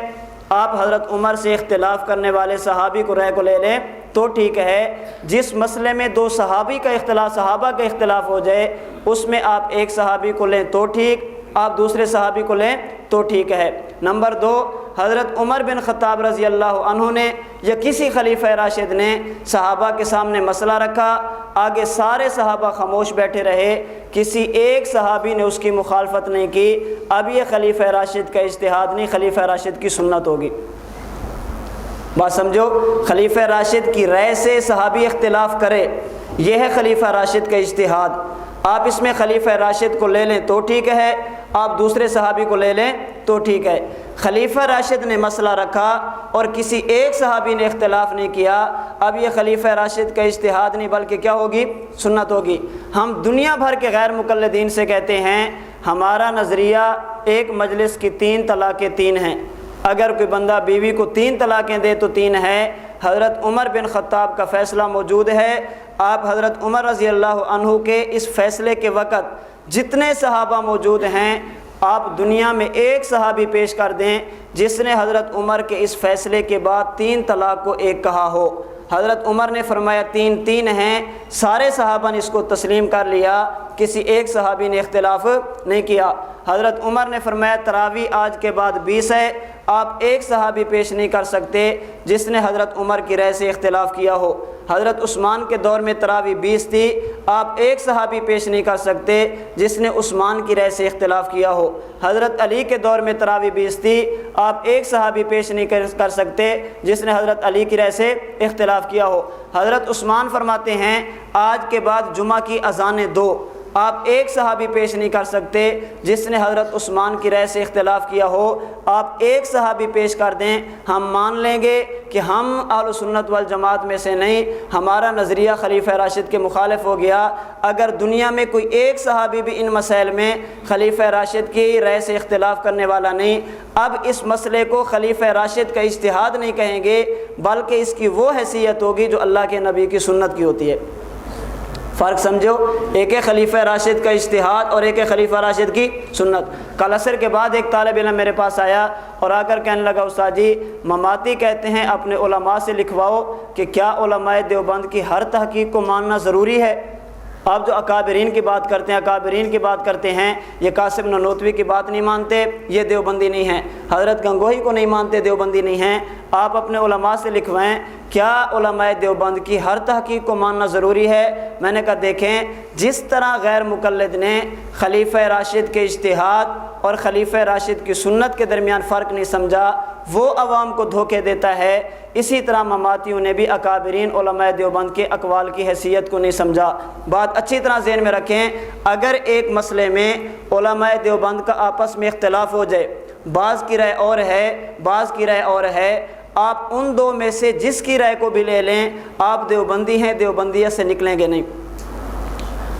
آپ حضرت عمر سے اختلاف کرنے والے صحابی کو رائے کو لے لیں تو ٹھیک ہے۔ جس مسئلے میں 2 صحابہ کا اختلاف ہو جائے اس میں آپ ایک صحابی کو لیں تو ٹھیک، آپ دوسرے صحابی کو لیں تو ٹھیک ہے۔ نمبر 2، حضرت عمر بن خطاب رضی اللہ عنہ نے یا کسی خلیفہ راشد نے صحابہ کے سامنے مسئلہ رکھا، آگے سارے صحابہ خاموش بیٹھے رہے، کسی ایک صحابی نے اس کی مخالفت نہیں کی، اب یہ خلیفہ راشد کا اجتہاد نہیں، خلیفہ راشد کی سنت ہوگی۔ بات سمجھو، خلیفہ راشد کی رائے سے صحابی اختلاف کرے، یہ ہے خلیفہ راشد کا اجتہاد۔ آپ اس میں خلیفہ راشد کو لے لیں تو ٹھیک ہے، آپ دوسرے صحابی کو لے لیں تو ٹھیک ہے۔ خلیفہ راشد نے مسئلہ رکھا اور کسی ایک صحابی نے اختلاف نہیں کیا، اب یہ خلیفہ راشد کا اجتہاد نہیں بلکہ کیا ہوگی؟ سنت ہوگی۔ ہم دنیا بھر کے غیر مقلدین سے کہتے ہیں ہمارا نظریہ ایک مجلس کی 3 طلاقیں 3 ہیں، اگر کوئی بندہ بیوی کو 3 طلاقیں دے تو 3 ہے۔ حضرت عمر بن خطاب کا فیصلہ موجود ہے، آپ حضرت عمر رضی اللہ عنہ کے اس فیصلے کے وقت جتنے صحابہ موجود ہیں آپ دنیا میں ایک صحابی پیش کر دیں جس نے حضرت عمر کے اس فیصلے کے بعد 3 طلاق کو ایک کہا ہو۔ حضرت عمر نے فرمایا 3 ہیں، سارے صحابہ نے اس کو تسلیم کر لیا، کسی ایک صحابی نے اختلاف نہیں کیا۔ حضرت عمر نے فرمایا تراویح آج کے بعد 20 ہے، آپ ایک صحابی پیش نہیں کر سکتے جس نے حضرت عمر کی رائے سے اختلاف کیا ہو۔ حضرت عثمان کے دور میں تراویح 20 تھی، آپ ایک صحابی پیش نہیں کر سکتے جس نے عثمان کی رائے سے اختلاف کیا ہو۔ حضرت علی کے دور میں تراویح 20 تھی، آپ ایک صحابی پیش نہیں کر سکتے جس نے حضرت علی کی رائے سے اختلاف کیا ہو۔ حضرت عثمان فرماتے ہیں آج کے بعد جمعہ کی اذانیں 2، آپ ایک صحابی پیش نہیں کر سکتے جس نے حضرت عثمان کی رائے سے اختلاف کیا ہو، آپ ایک صحابی پیش کر دیں، ہم مان لیں گے کہ ہم اہل سنت والجماعت میں سے نہیں، ہمارا نظریہ خلیفہ راشد کے مخالف ہو گیا۔ اگر دنیا میں کوئی ایک صحابی بھی ان مسائل میں خلیفہ راشد کی رائے سے اختلاف کرنے والا نہیں، اب اس مسئلے کو خلیفہ راشد کا اجتہاد نہیں کہیں گے، بلکہ اس کی وہ حیثیت ہوگی جو اللہ کے نبی کی سنت کی ہوتی ہے۔ فرق سمجھو، ایک ہے خلیفہ راشد کا اجتہاد اور ایک ہے خلیفہ راشد کی سنت۔ کل عصر کے بعد ایک طالب علم میرے پاس آیا اور آ کر کہنے لگا استاد جی مماتی کہتے ہیں اپنے علماء سے لکھواؤ کہ کیا علماء دیوبند کی ہر تحقیق کو ماننا ضروری ہے؟ آپ جو اکابرین کی بات کرتے ہیں یہ قاسم نانوتوی کی بات نہیں مانتے، یہ دیوبندی نہیں ہیں، حضرت گنگوہی کو نہیں مانتے، دیوبندی نہیں ہیں۔ آپ اپنے علماء سے لکھوائیں کیا علماء دیوبند کی ہر تحقیق کو ماننا ضروری ہے؟ میں نے کہا دیکھیں، جس طرح غیر مقلد نے خلیفہ راشد کے اجتہاد اور خلیفہ راشد کی سنت کے درمیان فرق نہیں سمجھا، وہ عوام کو دھوکے دیتا ہے، اسی طرح مماتیوں نے بھی اکابرین علماء دیوبند کے اقوال کی حیثیت کو نہیں سمجھا۔ بات اچھی طرح ذہن میں رکھیں، اگر ایک مسئلے میں علماء دیوبند کا آپس میں اختلاف ہو جائے، بعض کی رائے اور ہے، بعض کی رائے اور ہے، آپ ان 2 میں سے جس کی رائے کو بھی لے لیں، آپ دیوبندی ہیں، دیوبندیت سے نکلیں گے نہیں۔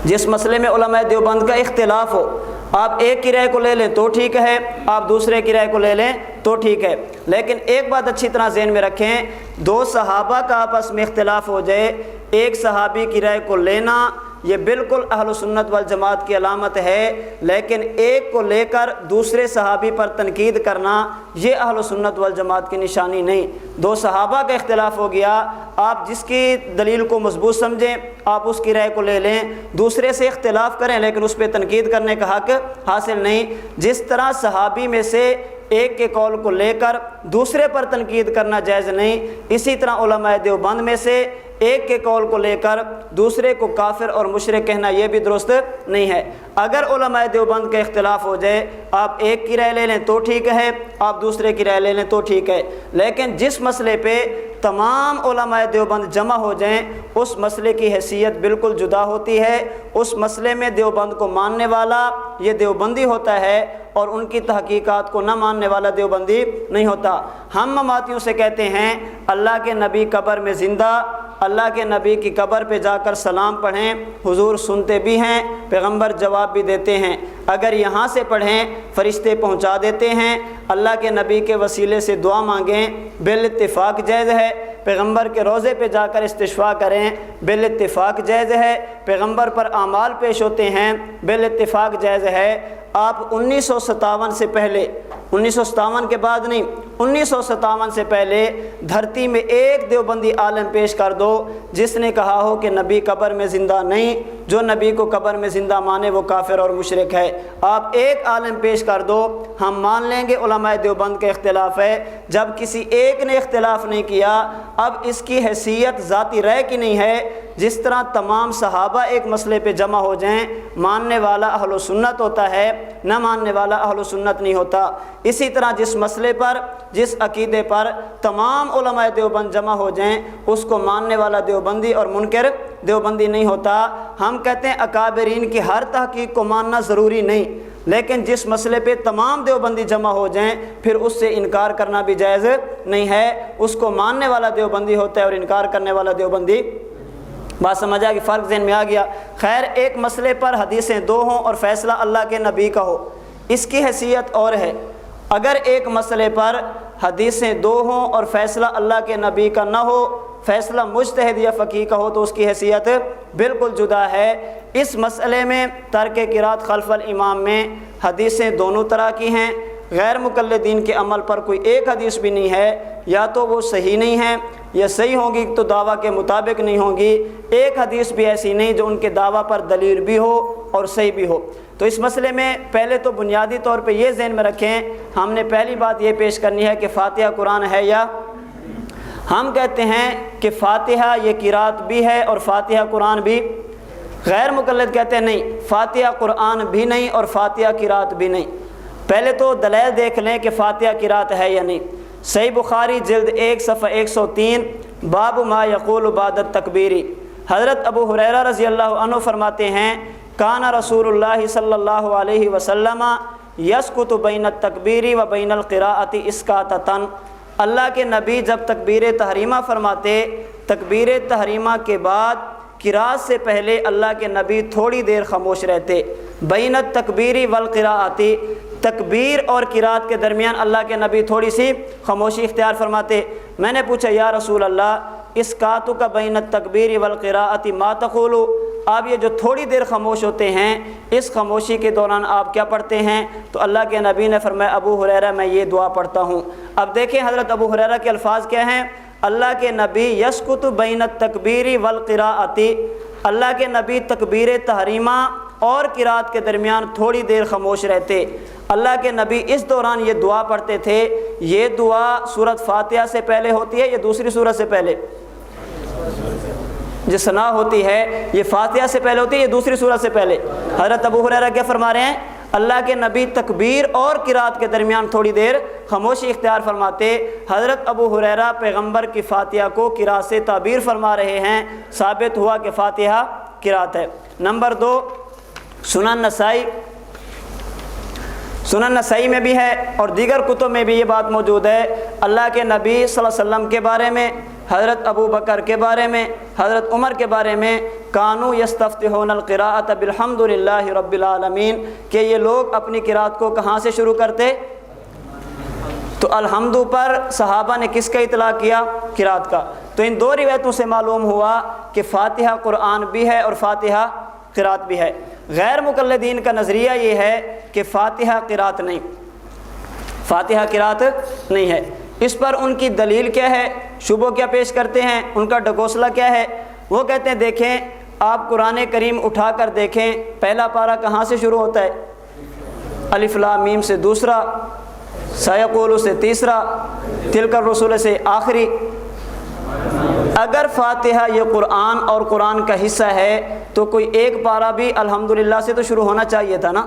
جس مسئلے میں علماء دیوبند کا اختلاف ہو، آپ ایک کی رائے کو لے لیں تو ٹھیک ہے، آپ دوسرے کی رائے کو لے لیں تو ٹھیک ہے، لیکن ایک بات اچھی طرح ذہن میں رکھیں، 2 صحابہ کا آپس میں اختلاف ہو جائے، ایک صحابی کی رائے کو لینا یہ بالکل اہل سنت والجماعت کی علامت ہے، لیکن ایک کو لے کر دوسرے صحابی پر تنقید کرنا یہ اہل سنت والجماعت کی نشانی نہیں۔ 2 صحابہ کا اختلاف ہو گیا، آپ جس کی دلیل کو مضبوط سمجھیں آپ اس کی رائے کو لے لیں، دوسرے سے اختلاف کریں لیکن اس پہ تنقید کرنے کا حق حاصل نہیں۔ جس طرح صحابی میں سے ایک کے قول کو لے کر دوسرے پر تنقید کرنا جائز نہیں، اسی طرح علماء دیوبند میں سے ایک کے قول کو لے کر دوسرے کو کافر اور مشرک کہنا یہ بھی درست نہیں ہے۔ اگر علماء دیوبند کا اختلاف ہو جائے، آپ ایک کی رائے لے لیں تو ٹھیک ہے، آپ دوسرے کی رائے لے لیں تو ٹھیک ہے، لیکن جس مسئلے پہ تمام علماء دیوبند جمع ہو جائیں اس مسئلے کی حیثیت بالکل جدا ہوتی ہے۔ اس مسئلے میں دیوبند کو ماننے والا یہ دیوبندی ہوتا ہے اور ان کی تحقیقات کو نہ ماننے والا دیوبندی نہیں ہوتا۔ ہم مماتیوں سے کہتے ہیں اللہ کے نبی قبر میں زندہ، اللہ کے نبی کی قبر پہ جا کر سلام پڑھیں، حضور سنتے بھی ہیں، پیغمبر جواب بھی دیتے ہیں، اگر یہاں سے پڑھیں فرشتے پہنچا دیتے ہیں، اللہ کے نبی کے وسیلے سے دعا مانگیں بالاتفاق جائز ہے، پیغمبر کے روضے پہ جا کر استشفاء کریں بالاتفاق جائز ہے، پیغمبر پر اعمال پیش ہوتے ہیں بالاتفاق جائز ہے۔ آپ 1957 سے پہلے، 1957 کے بعد نہیں، 1957 سے پہلے دھرتی میں ایک دیوبندی عالم پیش کر دو جس نے کہا ہو کہ نبی قبر میں زندہ نہیں، جو نبی کو قبر میں زندہ مانے وہ کافر اور مشرک ہے۔ آپ ایک عالم پیش کر دو، ہم مان لیں گے علماء دیوبند کا اختلاف ہے۔ جب کسی ایک نے اختلاف نہیں کیا، اب اس کی حیثیت ذاتی رائے کی نہیں ہے۔ جس طرح تمام صحابہ ایک مسئلے پہ جمع ہو جائیں، ماننے والا اہل و سنت ہوتا ہے، نہ ماننے والا اہل و سنت نہیں ہوتا، اسی طرح جس مسئلے پر، جس عقیدے پر تمام علماء دیوبند جمع ہو جائیں اس کو ماننے والا دیوبندی اور منکر دیوبندی نہیں ہوتا۔ ہم کہتے ہیں اکابرین کی ہر تحقیق کو ماننا ضروری نہیں، لیکن جس مسئلے پہ تمام دیوبندی جمع ہو جائیں پھر اس سے انکار کرنا بھی جائز نہیں ہے، اس کو ماننے والا دیوبندی ہوتا ہے اور انکار کرنے والا دیوبندی۔ بات سمجھ آ گئی؟ فرق ذہن میں آ گیا؟ خیر، ایک مسئلے پر حدیثیں 2 ہوں اور فیصلہ اللہ کے نبی کا ہو، اس کی حیثیت اور ہے۔ اگر ایک مسئلے پر حدیثیں 2 ہوں اور فیصلہ اللہ کے نبی کا نہ ہو، فیصلہ مجتہد یا فقیہ کا ہو تو اس کی حیثیت بالکل جدا ہے۔ اس مسئلے میں ترک قرات خلف الامام میں حدیثیں دونوں طرح کی ہیں۔ غیر مقلدین کے عمل پر کوئی ایک حدیث بھی نہیں ہے، یا تو وہ صحیح نہیں ہیں یا صحیح ہوں گی تو دعویٰ کے مطابق نہیں ہوں گی، ایک حدیث بھی ایسی نہیں جو ان کے دعویٰ پر دلیل بھی ہو اور صحیح بھی ہو۔ تو اس مسئلے میں پہلے تو بنیادی طور پہ یہ ذہن میں رکھیں، ہم نے پہلی بات یہ پیش کرنی ہے کہ فاتحہ قرآن ہے یا ہم کہتے ہیں کہ فاتحہ یہ قرات بھی ہے اور فاتحہ قرآن بھی۔ غیر مقلد کہتے ہیں نہیں، فاتحہ قرآن بھی نہیں اور فاتحہ قرات بھی نہیں۔ پہلے تو دلائل دیکھ لیں کہ فاتحہ قرات ہے یا نہیں۔ صحیح بخاری جلد 1 صفحہ 103 باب ما یقول بعد التکبیری، حضرت ابو ہریرہ رضی اللہ عنہ فرماتے ہیں کان رسول اللہ صلی اللہ علیہ وسلم یسکت بین التکبیری و بین القراءۃ اسکاتۃ، اللہ کے نبی جب تکبیر تحریمہ فرماتے، تکبیر تحریمہ کے بعد قرات سے پہلے اللہ کے نبی تھوڑی دیر خاموش رہتے۔ بین التکبیری والقراءۃ، تکبیر اور قرات کے درمیان اللہ کے نبی تھوڑی سی خاموشی اختیار فرماتے۔ میں نے پوچھا یا رسول اللہ اسکاتک بین التکبیر والقراءۃ ما تقول، آپ یہ جو تھوڑی دیر خاموش ہوتے ہیں اس خاموشی کے دوران آپ کیا پڑھتے ہیں؟ تو اللہ کے نبی نے فرمایا ابو ہریرہ میں یہ دعا پڑھتا ہوں۔ اب دیکھیں حضرت ابو ہریرہ کے الفاظ کیا ہیں، اللہ کے نبی یسکت بین التکبیر والقراءۃ، اللہ کے نبی تکبیر تحریمہ اور قرات کے درمیان تھوڑی دیر خاموش رہتے۔ اللہ کے نبی اس دوران یہ دعا پڑھتے تھے۔ یہ دعا سورۃ فاتحہ سے پہلے ہوتی ہے یا دوسری سورت سے پہلے؟ جو ثنا ہوتی ہے یہ فاتحہ سے پہلے ہوتی ہے یا دوسری سورت سے پہلے؟ حضرت ابو ہریرہ کیا فرما رہے ہیں، اللہ کے نبی تکبیر اور قرات کے درمیان تھوڑی دیر خاموشی اختیار فرماتے۔ حضرت ابو ہریرہ پیغمبر کی فاتحہ کو قرات سے تعبیر فرما رہے ہیں، ثابت ہوا کہ فاتحہ قرات ہے۔ نمبر 2، سنن نسائی، سنن نسائی میں بھی ہے اور دیگر کتب میں بھی یہ بات موجود ہے، اللہ کے نبی صلی اللہ علیہ وسلم کے بارے میں، حضرت ابو بکر کے بارے میں، حضرت عمر کے بارے میں، کانوا یستفتحون القراءۃ بالحمد للہ رب العالمین، کہ یہ لوگ اپنی قرات کو کہاں سے شروع کرتے؟ تو الحمد پر صحابہ نے کس کا اطلاق کیا؟ قرات کا۔ تو ان دو روایتوں سے معلوم ہوا کہ فاتحہ قرآن بھی ہے اور فاتحہ قرات بھی ہے۔ غیر مقلدین کا نظریہ یہ ہے کہ فاتحہ قرات نہیں، فاتحہ قرات نہیں ہے۔ اس پر ان کی دلیل کیا ہے، شبہ کیا پیش کرتے ہیں، ان کا ڈگوسلہ کیا ہے؟ وہ کہتے ہیں دیکھیں آپ قرآن کریم اٹھا کر دیکھیں، پہلا پارہ کہاں سے شروع ہوتا ہے؟ الف لام میم سے دوسرا، سیقول سے تیسرا، تلک الرسول سے آخری۔ اگر فاتحہ یہ قرآن اور قرآن کا حصہ ہے تو کوئی ایک پارہ بھی الحمدللہ سے تو شروع ہونا چاہیے تھا نا،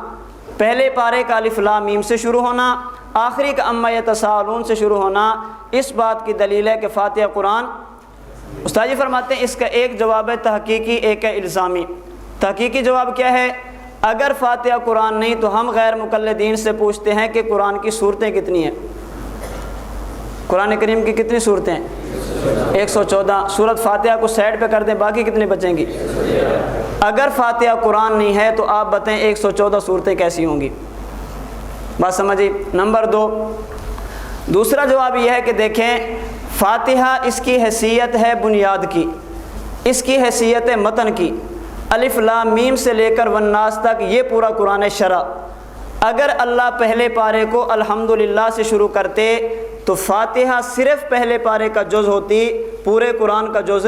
پہلے پارے کا الف لام میم سے شروع ہونا، آخری کا عما یتساءلون سے شروع ہونا، اس بات کی دلیل ہے کہ فاتحہ قرآن۔ استاد جی فرماتے ہیں اس کا ایک جواب ہے تحقیقی، ایک ہے الزامی۔ تحقیقی جواب کیا ہے، اگر فاتحہ قرآن نہیں تو ہم غیر مقلدین سے پوچھتے ہیں کہ قرآن کی صورتیں کتنی ہیں؟ قرآن کریم کی کتنی صورتیں ہیں؟ 114۔ سورت فاتحہ کو سائڈ پہ کر دیں، باقی کتنی بچیں گی؟ اگر فاتحہ قرآن نہیں ہے تو آپ بتائیں 114 صورتیں کیسی ہوں گی؟ بات سمجھی؟ نمبر 2، دوسرا جواب یہ ہے کہ دیکھیں فاتحہ اس کی حیثیت ہے بنیاد کی، اس کی حیثیت ہے متن کی، الف لام میم سے لے کر والناس تک یہ پورا قرآن شرع۔ اگر اللہ پہلے پارے کو الحمدللہ سے شروع کرتے تو فاتحہ صرف پہلے پارے کا جز ہوتی، پورے قرآن کا جز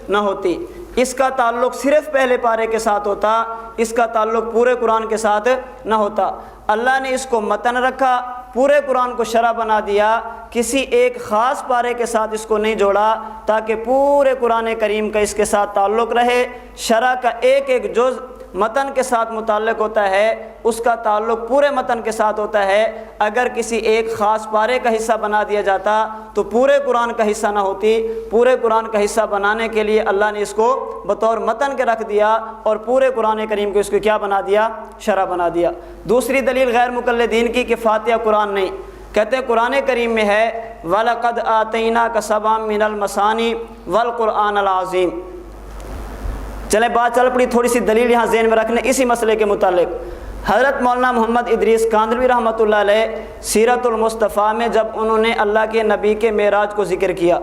نہ ہوتی۔ اس کا تعلق صرف پہلے پارے کے ساتھ ہوتا، اس کا تعلق پورے قرآن کے ساتھ نہ ہوتا۔ اللہ نے اس کو متن رکھا، پورے قرآن کو شرح بنا دیا، کسی ایک خاص پارے کے ساتھ اس کو نہیں جوڑا تاکہ پورے قرآن کریم کا اس کے ساتھ تعلق رہے۔ شرح کا ایک ایک جز متن کے ساتھ متعلق ہوتا ہے، اس کا تعلق پورے متن کے ساتھ ہوتا ہے۔ اگر کسی ایک خاص پارے کا حصہ بنا دیا جاتا تو پورے قرآن کا حصہ نہ ہوتی۔ پورے قرآن کا حصہ بنانے کے لیے اللہ نے اس کو بطور متن کے رکھ دیا اور پورے قرآن کریم کو اس کو کیا بنا دیا؟ شرح بنا دیا۔ دوسری دلیل غیر مقلدین کی کہ فاتحہ قرآن نہیں، کہتے ہیں قرآن کریم میں ہے وَلَقَدْ آتَيْنَاكَ سَبْعًا مِنَ الْمَثَانِي وَالْقُرْآنَ الْعَظِيمِ۔ چلیں بات چل پڑی، تھوڑی سی دلیل یہاں ذہن میں رکھنے اسی مسئلے کے متعلق۔ حضرت مولانا محمد ادریس کاندھلوی رحمۃ اللہ علیہ سیرت المصطفیٰ میں جب انہوں نے اللہ کے نبی کے معراج کو ذکر کیا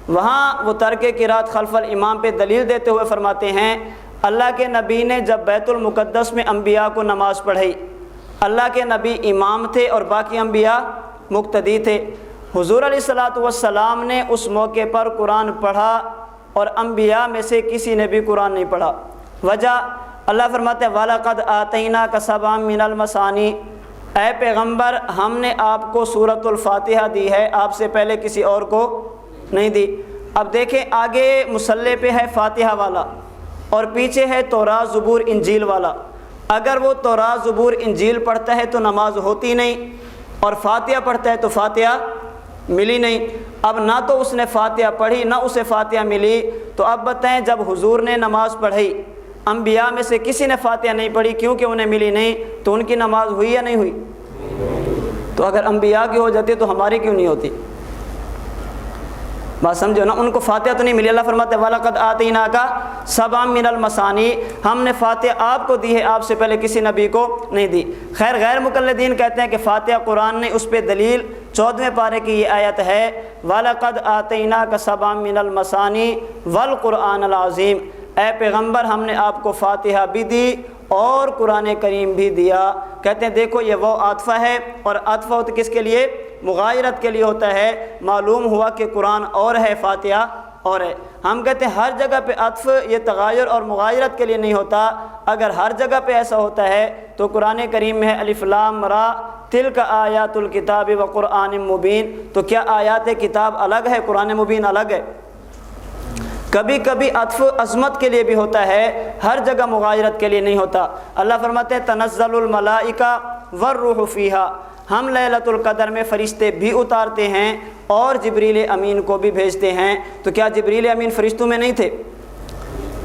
وہاں وہ ترک قرات خلف الامام پہ دلیل دیتے ہوئے فرماتے ہیں اللہ کے نبی نے جب بیت المقدس میں انبیاء کو نماز پڑھائی، اللہ کے نبی امام تھے اور باقی انبیاء مقتدی تھے، حضور علیہ الصلاۃ والسلام نے اس موقع پر قرآن پڑھا اور انبیاء میں سے کسی نے بھی قرآن نہیں پڑھا۔ وجہ اللہ فرماتے ہیں وَلَقَدْ آتَيْنَاكَ سَبْعًا مِّنَ الْمَثَانِي، اے پیغمبر ہم نے آپ کو سورۃ الفاتحہ دی ہے، آپ سے پہلے کسی اور کو نہیں دی۔ اب دیکھیں آگے مصلی پہ ہے فاتحہ والا اور پیچھے ہے تورات زبور انجیل والا۔ اگر وہ تورات زبور انجیل پڑھتا ہے تو نماز ہوتی نہیں، اور فاتحہ پڑھتا ہے تو فاتحہ ملی نہیں۔ اب نہ تو اس نے فاتحہ پڑھی نہ اسے فاتحہ ملی، تو اب بتائیں جب حضور نے نماز پڑھی انبیاء میں سے کسی نے فاتحہ نہیں پڑھی کیونکہ انہیں ملی نہیں، تو ان کی نماز ہوئی یا نہیں ہوئی؟ تو اگر انبیاء کی ہو جاتی تو ہماری کیوں نہیں ہوتی؟ بات سمجھو نا، ان کو فاتحہ تو نہیں ملی۔ اللہ فرماتے ہیں وَلَقَدْ آتَيْنَاكَ سَبْعًا مِّنَ الْمَثَانِي، ہم نے فاتحہ آپ کو دی ہے، آپ سے پہلے کسی نبی کو نہیں دی۔ خیر غیر مقلدین کہتے ہیں کہ فاتحہ قرآن نے، اس پہ دلیل 14ویں پارے کی یہ آیت ہے وَلَقَدْ آتَيْنَاكَ سَبْعًا مِّنَ الْمَثَانِي وَالْقُرْآنَ الْعَظِيمِ، اے پیغمبر ہم نے آپ کو فاتحہ بھی دی اور قرآن کریم بھی دیا۔ کہتے ہیں دیکھو یہ وہ عاطفہ ہے، اور عاطفہ ہوتا کس کے لیے؟ مغایرت کے لیے ہوتا ہے۔ معلوم ہوا کہ قرآن اور ہے، فاتحہ اور ہے۔ ہم کہتے ہیں ہر جگہ پہ عطف یہ تغایر اور مغایرت کے لیے نہیں ہوتا۔ اگر ہر جگہ پہ ایسا ہوتا ہے تو قرآن کریم میں ہے الف لام را تلک آیات الکتاب و قرآن مبین، تو کیا آیات کتاب الگ ہے، قرآن مبین الگ ہے؟ کبھی کبھی عطف عظمت کے لیے بھی ہوتا ہے، ہر جگہ مغایرت کے لیے نہیں ہوتا۔ اللہ فرماتے ہیں تنزل الملائکہ والروح فیہا، ہم لیلۃ القدر میں فرشتے بھی اتارتے ہیں اور جبریل امین کو بھی بھیجتے ہیں۔ تو کیا جبریل امین فرشتوں میں نہیں تھے؟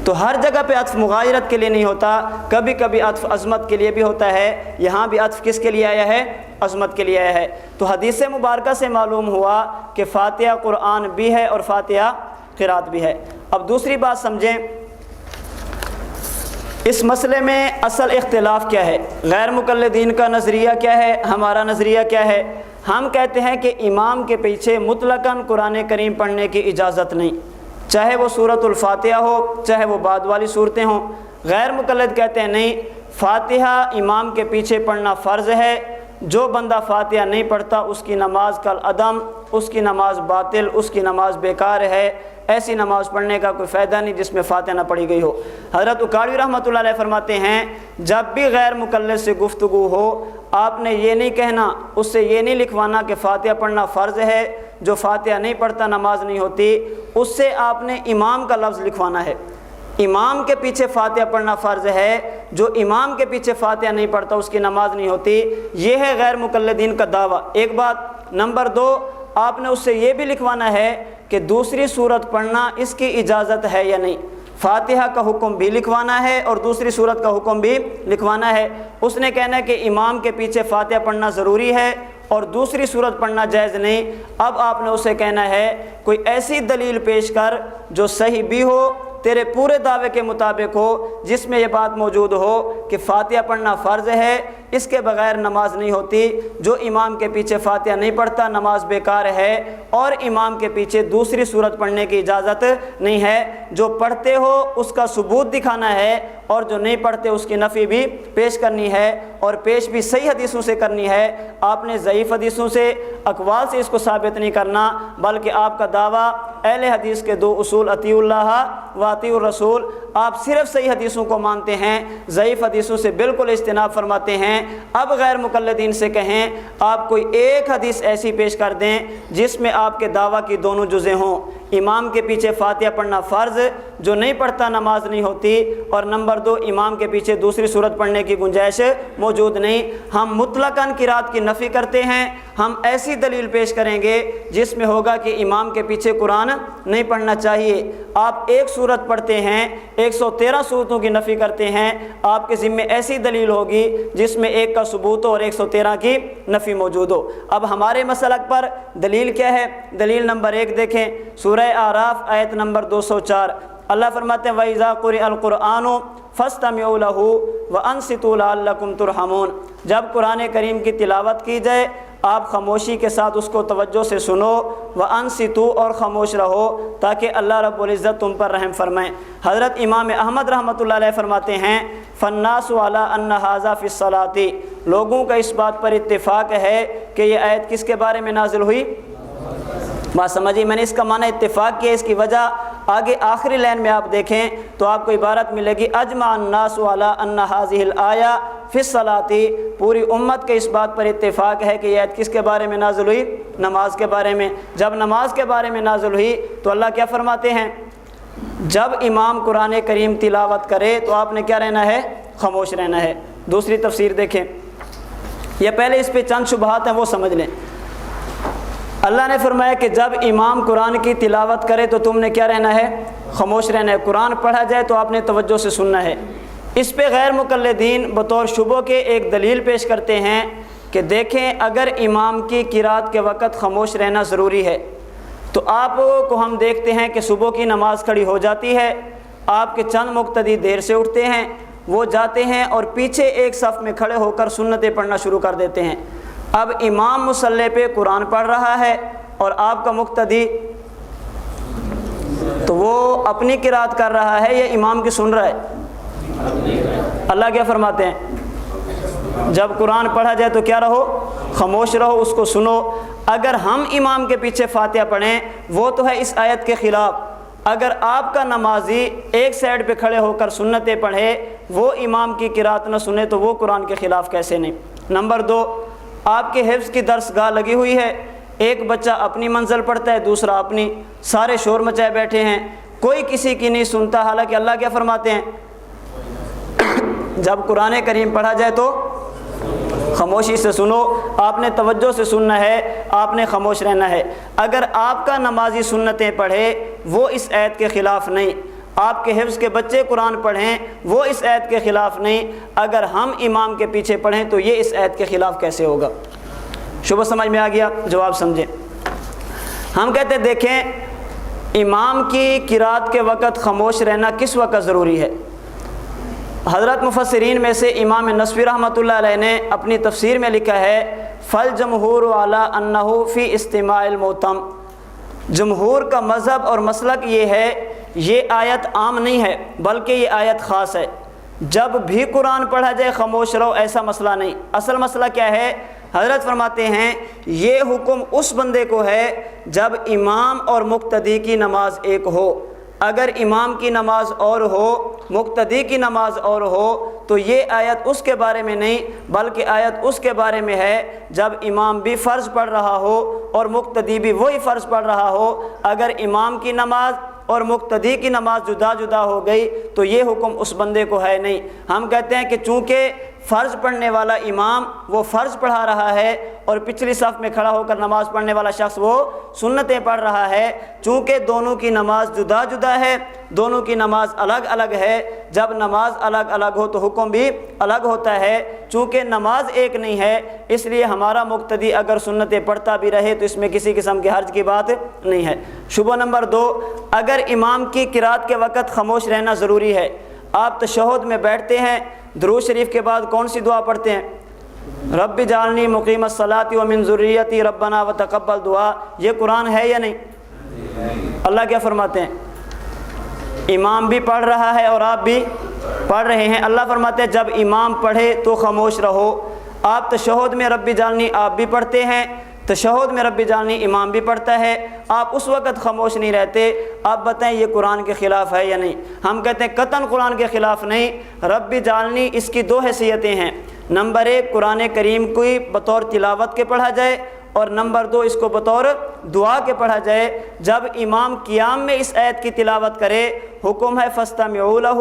تو ہر جگہ پہ عطف مغایرت کے لیے نہیں ہوتا، کبھی کبھی عطف عظمت کے لیے بھی ہوتا ہے۔ یہاں بھی عطف کس کے لیے آیا ہے؟ عظمت کے لیے آیا ہے۔ تو حدیث مبارکہ سے معلوم ہوا کہ فاتحہ قرآن بھی ہے اور فاتحہ قرات بھی ہے۔ اب دوسری بات سمجھیں، اس مسئلے میں اصل اختلاف کیا ہے؟ غیر مقلدین کا نظریہ کیا ہے، ہمارا نظریہ کیا ہے؟ ہم کہتے ہیں کہ امام کے پیچھے مطلقاً قرآن کریم پڑھنے کی اجازت نہیں، چاہے وہ سورۃ الفاتحہ ہو چاہے وہ بعد والی صورتیں ہوں۔ غیر مقلد کہتے ہیں نہیں، فاتحہ امام کے پیچھے پڑھنا فرض ہے، جو بندہ فاتحہ نہیں پڑھتا اس کی نماز کالعدم، اس کی نماز باطل، اس کی نماز بیکار ہے، ایسی نماز پڑھنے کا کوئی فائدہ نہیں جس میں فاتحہ نہ پڑھی گئی ہو۔ حضرت اکاڑوی رحمۃ اللہ علیہ فرماتے ہیں جب بھی غیر مقلد سے گفتگو ہو، آپ نے یہ نہیں کہنا، اس سے یہ نہیں لکھوانا کہ فاتحہ پڑھنا فرض ہے، جو فاتحہ نہیں پڑھتا نماز نہیں ہوتی، اس سے آپ نے امام کا لفظ لکھوانا ہے۔ امام کے پیچھے فاتحہ پڑھنا فرض ہے، جو امام کے پیچھے فاتحہ نہیں پڑھتا اس کی نماز نہیں ہوتی۔ یہ ہے غیر مقلدین کا دعویٰ، ایک بات۔ نمبر دو، آپ نے اس سے یہ بھی لکھوانا ہے کہ دوسری صورت پڑھنا اس کی اجازت ہے یا نہیں۔ فاتحہ کا حکم بھی لکھوانا ہے اور دوسری صورت کا حکم بھی لکھوانا ہے۔ اس نے کہنا ہے کہ امام کے پیچھے فاتحہ پڑھنا ضروری ہے اور دوسری صورت پڑھنا جائز نہیں۔ اب آپ نے اسے کہنا ہے کوئی ایسی دلیل پیش کر جو صحیح بھی ہو، تیرے پورے دعوے کے مطابق ہو، جس میں یہ بات موجود ہو کہ فاتحہ پڑھنا فرض ہے، اس کے بغیر نماز نہیں ہوتی، جو امام کے پیچھے فاتحہ نہیں پڑھتا نماز بیکار ہے، اور امام کے پیچھے دوسری صورت پڑھنے کی اجازت نہیں ہے۔ جو پڑھتے ہو اس کا ثبوت دکھانا ہے، اور جو نہیں پڑھتے اس کی نفی بھی پیش کرنی ہے، اور پیش بھی صحیح حدیثوں سے کرنی ہے۔ آپ نے ضعیف حدیثوں سے، اقوال سے اس کو ثابت نہیں کرنا، بلکہ آپ کا دعویٰ اہل حدیث کے دو اصول اطیع اللہ و اطیع الرسول، آپ صرف صحیح حدیثوں کو مانتے ہیں، ضعیف حدیثوں سے بالکل اجتناب فرماتے ہیں۔ اب غیر مقلدین سے کہیں آپ کوئی ایک حدیث ایسی پیش کر دیں جس میں آپ کے دعویٰ کی دونوں جزیں ہوں، امام کے پیچھے فاتحہ پڑھنا فرض، جو نہیں پڑھتا نماز نہیں ہوتی، اور نمبر دو امام کے پیچھے دوسری صورت پڑھنے کی گنجائش موجود نہیں۔ ہم مطلقاً قرات کی نفی کرتے ہیں، ہم ایسی دلیل پیش کریں گے جس میں ہوگا کہ امام کے پیچھے قرآن نہیں پڑھنا چاہیے۔ آپ ایک صورت پڑھتے ہیں، 113 صورتوں کی نفی کرتے ہیں، آپ کے ذمے ایسی دلیل ہوگی جس میں ایک کا ثبوت ہو اور 113 کی نفی موجود ہو۔ اب ہمارے مسلک پر دلیل کیا ہے؟ دلیل نمبر 1 دیکھیں، سورہ اعراف آیت نمبر 204، اللہ فرماتے ہیں وَإِذَا قُرِئَ الْقُرْآنُ فَاسْتَمِعُوا لَهُ وَأَنصِتُوا لَعَلَّكُمْ تُرْحَمُونَ، جب قرآن کریم کی تلاوت کی جائے آپ خاموشی کے ساتھ اس کو توجہ سے سنو، وانصتوا اور خاموش رہو تاکہ اللہ رب العزت تم پر رحم فرمائیں۔ حضرت امام احمد رحمۃ اللہ علیہ فرماتے ہیں فالناس علی ان ھذا فی الصلاۃ، لوگوں کا اس بات پر اتفاق ہے کہ یہ آیت کس کے بارے میں نازل ہوئی؟ بات سمجھیے، میں نے اس کا معنی اتفاق کیا، اس کی وجہ آگے آخری لائن میں آپ دیکھیں تو آپ کو عبارت ملے گی اجمع الناس علی ان ھذہ الآیہ فی الصلاۃ، پوری امت کے اس بات پر اتفاق ہے کہ یہ آیت کس کے بارے میں نازل ہوئی؟ نماز کے بارے میں۔ جب نماز کے بارے میں نازل ہوئی تو اللہ کیا فرماتے ہیں؟ جب امام قرآن کریم تلاوت کرے تو آپ نے کیا رہنا ہے؟ خاموش رہنا ہے۔ دوسری تفسیر دیکھیں، یہ پہلے اس پہ چند شبہات ہیں وہ سمجھ لیں۔ اللہ نے فرمایا کہ جب امام قرآن کی تلاوت کرے تو تم نے کیا رہنا ہے؟ خاموش رہنا ہے۔ قرآن پڑھا جائے تو آپ نے توجہ سے سننا ہے۔ اس پہ غیر مقلدین بطور شبہ کے ایک دلیل پیش کرتے ہیں کہ دیکھیں اگر امام کی قرات کے وقت خاموش رہنا ضروری ہے تو آپ کو ہم دیکھتے ہیں کہ صبح کی نماز کھڑی ہو جاتی ہے، آپ کے چند مقتدی دیر سے اٹھتے ہیں، وہ جاتے ہیں اور پیچھے ایک صف میں کھڑے ہو کر سنتیں پڑھنا شروع کر دیتے ہیں۔ اب امام مصلی پہ قرآن پڑھ رہا ہے اور آپ کا مقتدی تو وہ اپنی قرات کر رہا ہے یا امام کی سن رہا ہے؟ اللہ کیا فرماتے ہیں؟ جب قرآن پڑھا جائے تو کیا رہو؟ خاموش رہو، اس کو سنو۔ اگر ہم امام کے پیچھے فاتحہ پڑھیں وہ تو ہے اس آیت کے خلاف، اگر آپ کا نمازی ایک سائڈ پہ کھڑے ہو کر سنتیں پڑھے وہ امام کی قرات نہ سنے تو وہ قرآن کے خلاف کیسے نہیں؟ نمبر 2، آپ کے حفظ کی درس گاہ لگی ہوئی ہے، ایک بچہ اپنی منزل پڑھتا ہے دوسرا اپنی، سارے شور مچائے بیٹھے ہیں، کوئی کسی کی نہیں سنتا، حالانکہ اللہ کیا فرماتے ہیں؟ جب قرآن کریم پڑھا جائے تو خاموشی سے سنو، آپ نے توجہ سے سننا ہے، آپ نے خاموش رہنا ہے۔ اگر آپ کا نمازی سنتیں پڑھے وہ اس آیت کے خلاف نہیں، آپ کے حفظ کے بچے قرآن پڑھیں وہ اس آیت کے خلاف نہیں، اگر ہم امام کے پیچھے پڑھیں تو یہ اس آیت کے خلاف کیسے ہوگا؟ شبہ سمجھ میں آ گیا؟ جواب سمجھیں۔ ہم کہتے ہیں دیکھیں امام کی قرات کے وقت خاموش رہنا کس وقت ضروری ہے؟ حضرت مفسرین میں سے امام نصفی رحمۃ اللہ علیہ نے اپنی تفسیر میں لکھا ہے فالجمہور علی انہ فی استماع المؤتم، جمہور کا مذہب اور مسلک یہ ہے، یہ آیت عام نہیں ہے بلکہ یہ آیت خاص ہے، جب بھی قرآن پڑھا جائے خاموش رہو، ایسا مسئلہ نہیں۔ اصل مسئلہ کیا ہے؟ حضرت فرماتے ہیں یہ حکم اس بندے کو ہے جب امام اور مقتدی کی نماز ایک ہو، اگر امام کی نماز اور ہو مقتدی کی نماز اور ہو تو یہ آیت اس کے بارے میں نہیں بلکہ آیت اس کے بارے میں ہے جب امام بھی فرض پڑھ رہا ہو اور مقتدی بھی وہی فرض پڑھ رہا ہو۔ اگر امام کی نماز اور مقتدی کی نماز جدا جدا ہو گئی تو یہ حکم اس بندے کو ہے نہیں۔ ہم کہتے ہیں کہ چونکہ فرض پڑھنے والا امام وہ فرض پڑھا رہا ہے اور پچھلی صف میں کھڑا ہو کر نماز پڑھنے والا شخص وہ سنتیں پڑھ رہا ہے، چونکہ دونوں کی نماز جدا جدا ہے، دونوں کی نماز الگ الگ ہے، جب نماز الگ الگ ہو تو حکم بھی الگ ہوتا ہے۔ چونکہ نماز ایک نہیں ہے اس لیے ہمارا مقتدی اگر سنتیں پڑھتا بھی رہے تو اس میں کسی قسم کے حرج کی بات نہیں ہے۔ شبہ نمبر 2، اگر امام کی قرات کے وقت خاموش رہنا ضروری ہے، آپ تشہد میں بیٹھتے ہیں، درود شریف کے بعد کون سی دعا پڑھتے ہیں؟ رب اجعلنی مقیم الصلاۃ ومن ذریتی ربنا وتقبل دعا، یہ قرآن ہے یا نہیں؟ اللہ کیا فرماتے ہیں؟ امام بھی پڑھ رہا ہے اور آپ بھی پڑھ رہے ہیں، اللہ فرماتے ہیں جب امام پڑھے تو خاموش رہو۔ آپ تشہد میں رب اجعلنی آپ بھی پڑھتے ہیں، تشہد میں رب اجعلنی امام بھی پڑھتا ہے، آپ اس وقت خاموش نہیں رہتے، آپ بتائیں یہ قرآن کے خلاف ہے یا نہیں؟ ہم کہتے ہیں قطعاً قرآن کے خلاف نہیں۔ رب اجعلنی اس کی 2 حیثیتیں ہیں، نمبر 1 قرآن کریم کو بطور تلاوت کے پڑھا جائے اور نمبر 2 اس کو بطور دعا کے پڑھا جائے۔ جب امام قیام میں اس آیت کی تلاوت کرے حکم ہے فاستمعوا لہ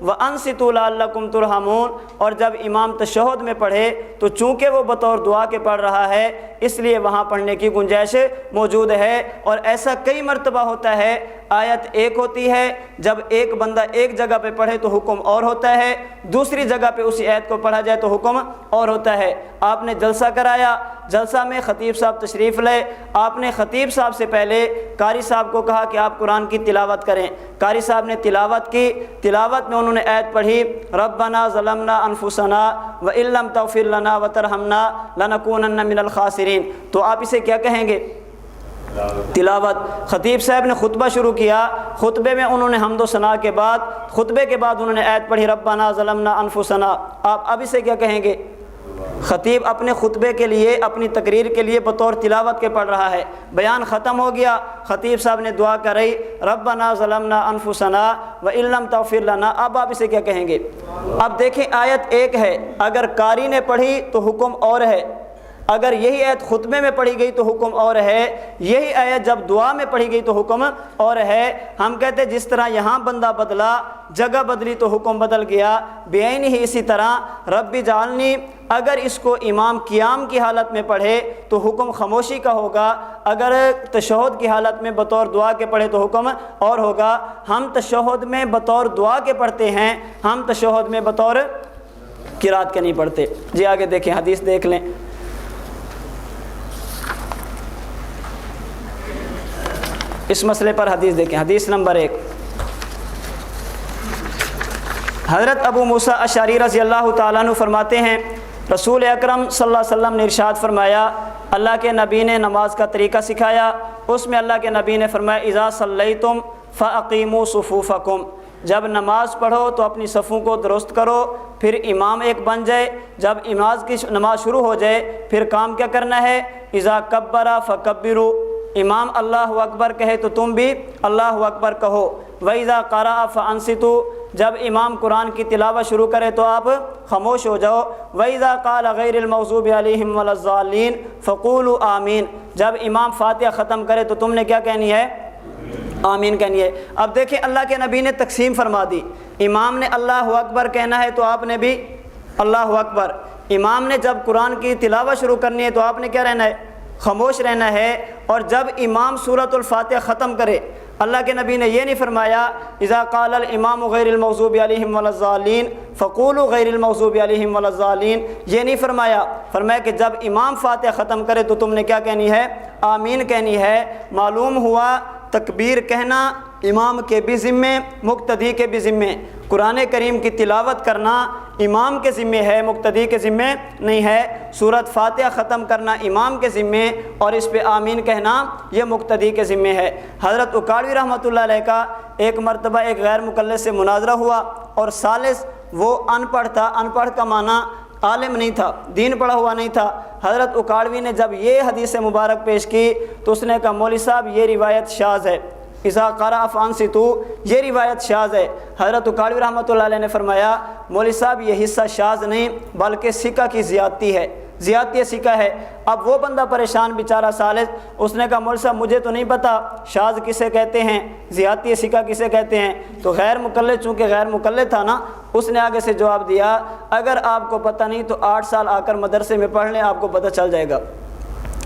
وانصتوا لعلکم ترحمون، اور جب امام تشہد میں پڑھے تو چونکہ وہ بطور دعا کے پڑھ رہا ہے اس لیے وہاں پڑھنے کی گنجائش موجود ہے۔ اور ایسا کئی مرتبہ ہوتا ہے، آیت ایک ہوتی ہے، جب ایک بندہ ایک جگہ پہ پڑھے تو حکم اور ہوتا ہے، دوسری جگہ پہ اسی آیت کو پڑھا جائے تو حکم اور ہوتا ہے۔ آپ نے جلسہ کرایا، جلسہ میں خطیب صاحب تشریف لے، آپ نے خطیب صاحب سے پہلے قاری صاحب کو کہا کہ آپ قرآن کی تلاوت کریں۔ قاری صاحب نے تلاوت کی، تلاوت میں انہوں نے آیت پڑھی ربنا ظلمنا انفسنا وان لم تغفر لنا وترحمنا لنکونن من الخاسرین، تو آپ اسے کیا کہیں گے؟ تلاوت۔ خطیب صاحب نے خطبہ شروع کیا، خطبے میں انہوں نے حمد و ثنا کے بعد، خطبے کے بعد انہوں نے آیت پڑھی ربنا ظلمنا انفسنا، آپ اب اسے کیا کہیں گے؟ خطیب اپنے خطبے کے لیے، اپنی تقریر کے لیے بطور تلاوت کے پڑھ رہا ہے، بیان ختم ہو گیا، خطیب صاحب نے دعا کرائی ربنا ظلمنا انفسنا وان لم تغفر لنا، اب آپ اسے کیا کہیں گے؟ اب دیکھیں آیت ایک ہے، اگر قاری نے پڑھی تو حکم اور ہے، اگر یہی آیت خطبے میں پڑھی گئی تو حکم اور ہے، یہی آیت جب دعا میں پڑھی گئی تو حکم اور ہے۔ ہم کہتے ہیں جس طرح یہاں بندہ بدلا، جگہ بدلی تو حکم بدل گیا، بعین ہی اسی طرح رب جعلنی، اگر اس کو امام قیام کی حالت میں پڑھے تو حکم خاموشی کا ہوگا، اگر تشہد کی حالت میں بطور دعا کے پڑھے تو حکم اور ہوگا۔ ہم تشہد میں بطور دعا کے پڑھتے ہیں، ہم تشہد میں بطور قرات کے نہیں پڑھتے۔ جی آگے دیکھیں، حدیث دیکھ لیں۔ اس مسئلے پر حدیث دیکھیں، حدیث نمبر 1۔ حضرت ابو موسیٰ اشعری رضی اللہ تعالیٰ عنہ فرماتے ہیں رسول اکرم صلی اللہ علیہ وسلم نے ارشاد فرمایا، اللہ کے نبی نے نماز کا طریقہ سکھایا، اس میں اللہ کے نبی نے فرمایا اذا صلیتم فاقیموا صفوفکم، جب نماز پڑھو تو اپنی صفوں کو درست کرو، پھر امام ایک بن جائے، جب نماز شروع ہو جائے پھر کام کیا کرنا ہے؟ اذا کبر فکبروا، امام اللہ اکبر کہے تو تم بھی اللہ اکبر کہو، وَإِذَا قَرَأَ فَأَنصِتُوا، جب امام قرآن کی تلاوت شروع کرے تو آپ خاموش ہو جاؤ، وَإِذَا قَالَ غَيْرِ الْمَغْضُوبِ عَلَيْهِمْ وَلَا الضَّالِّينَ فَقُولُوا آمین، جب امام فاتحہ ختم کرے تو تم نے کیا کہنی ہے؟ آمین کہنی ہے۔ اب دیکھیں اللہ کے نبی نے تقسیم فرما دی، امام نے اللہ اکبر کہنا ہے تو آپ نے بھی اللہ اکبر، امام نے جب قرآن کی تلاوت شروع کرنی ہے تو آپ نے کیا رہنا ہے؟ خاموش رہنا ہے، اور جب امام سورۃ الفاتحہ ختم کرے، اللہ کے نبی نے یہ نہیں فرمایا اذا قال الامام غیر المغضوب علیہم ولا الضالین فقولوا غیر المغضوب علیہم ولا الضالین، یہ نہیں فرمایا، فرمایا کہ جب امام فاتحہ ختم کرے تو تم نے کیا کہنی ہے؟ آمین کہنی ہے۔ معلوم ہوا تکبیر کہنا امام کے بھی ذمے، مقتدی کے بھی ذمے، قرآن کریم کی تلاوت کرنا امام کے ذمے ہے، مقتدی کے ذمے نہیں ہے، سورۃ فاتحہ ختم کرنا امام کے ذمے اور اس پہ آمین کہنا یہ مقتدی کے ذمے ہے۔ حضرت اکاڑوی رحمۃ اللہ علیہ کا ایک مرتبہ ایک غیر مقلد سے مناظرہ ہوا، اور ثالث وہ ان پڑھ تھا، ان پڑھ کا معنی عالم نہیں تھا، دین پڑھا ہوا نہیں تھا۔ حضرت اکاڑوی نے جب یہ حدیث مبارک پیش کی تو اس نے کہا مولوی صاحب یہ روایت شاذ ہے، اذا قرأ فانصتوا، یہ روایت شاذ ہے۔ حضرت اکاڑوی رحمۃ اللہ علیہ نے فرمایا مولوی صاحب یہ حصہ شاذ نہیں بلکہ سکہ کی زیادتی ہے، زیادتی سکہ ہے۔ اب وہ بندہ پریشان بیچارہ ثالث، اس نے کہا مولوی صاحب مجھے تو نہیں پتہ شاذ کسے کہتے ہیں، زیادتی سکہ کسے کہتے ہیں، تو غیر مقلد چونکہ غیر مقلد تھا نا، اس نے آگے سے جواب دیا اگر آپ کو پتہ نہیں تو 8 سال آ کر مدرسے میں پڑھ لیں، آپ کو پتہ چل جائے گا۔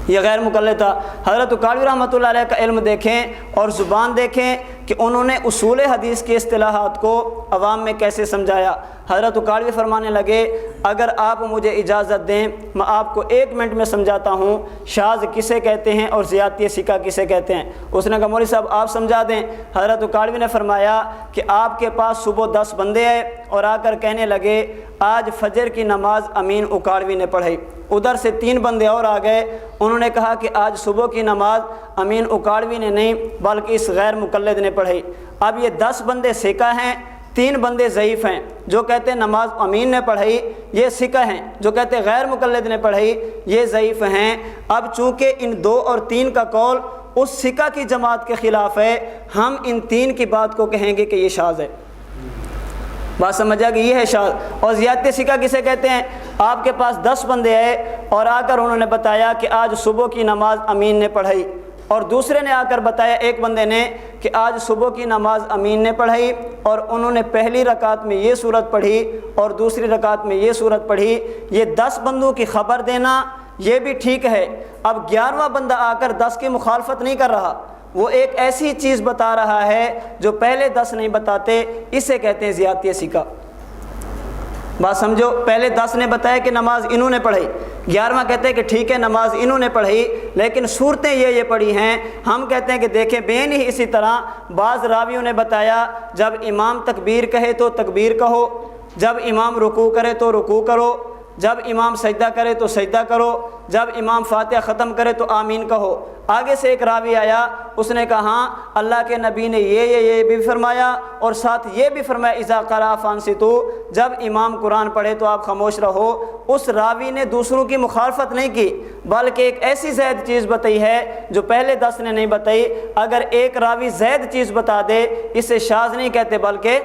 یہ غیر مقلد تھا۔ حضرت اکاڑوی رحمۃ اللہ علیہ کا علم دیکھیں اور زبان دیکھیں کہ انہوں نے اصول حدیث کی اصطلاحات کو عوام میں کیسے سمجھایا۔ حضرت اکاڑوی فرمانے لگے اگر آپ مجھے اجازت دیں میں آپ کو 1 منٹ میں سمجھاتا ہوں شاذ کسے کہتے ہیں اور زیادتی سکہ کسے کہتے ہیں۔ اس نے کہا مولوی صاحب آپ سمجھا دیں۔ حضرت اکاڑوی نے فرمایا کہ آپ کے پاس صبح 10 بندے آئے اور آ کر کہنے لگے آج فجر کی نماز امین اکاڑوی نے پڑھی، ادھر سے 3 بندے اور آ گئے، انہوں نے کہا کہ آج صبح کی نماز امین اکاڑوی نے نہیں بلکہ اس غیر مقلد نے پڑھی۔ اب یہ 10 بندے ثقہ ہیں، 3 بندے ضعیف ہیں، جو کہتے ہیں نماز امین نے پڑھی یہ ثقہ ہیں، جو کہتے ہیں غیر مقلد نے پڑھی یہ ضعیف ہیں۔ اب چونکہ ان 2 اور 3 کا قول اس ثقہ کی جماعت کے خلاف ہے، ہم ان 3 کی بات کو کہیں گے کہ یہ شاذ ہے۔ بات سمجھا کہ یہ ہے شاذ۔ اور زیادتی سکہ کسے کہتے ہیں؟ آپ کے پاس 10 بندے آئے اور آ کر انہوں نے بتایا کہ آج صبح کی نماز امین نے پڑھی، اور دوسرے نے آ کر بتایا ایک بندے نے کہ آج صبح کی نماز امین نے پڑھی، اور انہوں نے پہلی رکعت میں یہ سورت پڑھی اور دوسری رکعت میں یہ سورت پڑھی۔ یہ 10 بندوں کی خبر دینا یہ بھی ٹھیک ہے۔ اب 11واں بندہ آ کر 10 کی مخالفت نہیں کر رہا، وہ ایک ایسی چیز بتا رہا ہے جو پہلے 10 نہیں بتاتے، اسے کہتے ہیں زیادتی سکہ۔ بات سمجھو، پہلے 10 نے بتایا کہ نماز انہوں نے پڑھی، 11واں کہتے ہیں کہ ٹھیک ہے نماز انہوں نے پڑھی لیکن صورتیں یہ پڑھی ہیں۔ ہم کہتے ہیں کہ دیکھیں بین ہی اسی طرح بعض راویوں نے بتایا جب امام تکبیر کہے تو تکبیر کہو، جب امام رکوع کرے تو رکوع کرو، جب امام سجدہ کرے تو سجدہ کرو، جب امام فاتحہ ختم کرے تو آمین کہو۔ آگے سے ایک راوی آیا، اس نے کہا ہاں اللہ کے نبی نے یہ بھی فرمایا اور ساتھ یہ بھی فرمایا اذا قرأ فانصتوا، جب امام قرآن پڑھے تو آپ خاموش رہو۔ اس راوی نے دوسروں کی مخالفت نہیں کی بلکہ ایک ایسی زائد چیز بتائی ہے جو پہلے 10 نے نہیں بتائی۔ اگر ایک راوی زائد چیز بتا دے اسے شاذ نہیں کہتے بلکہ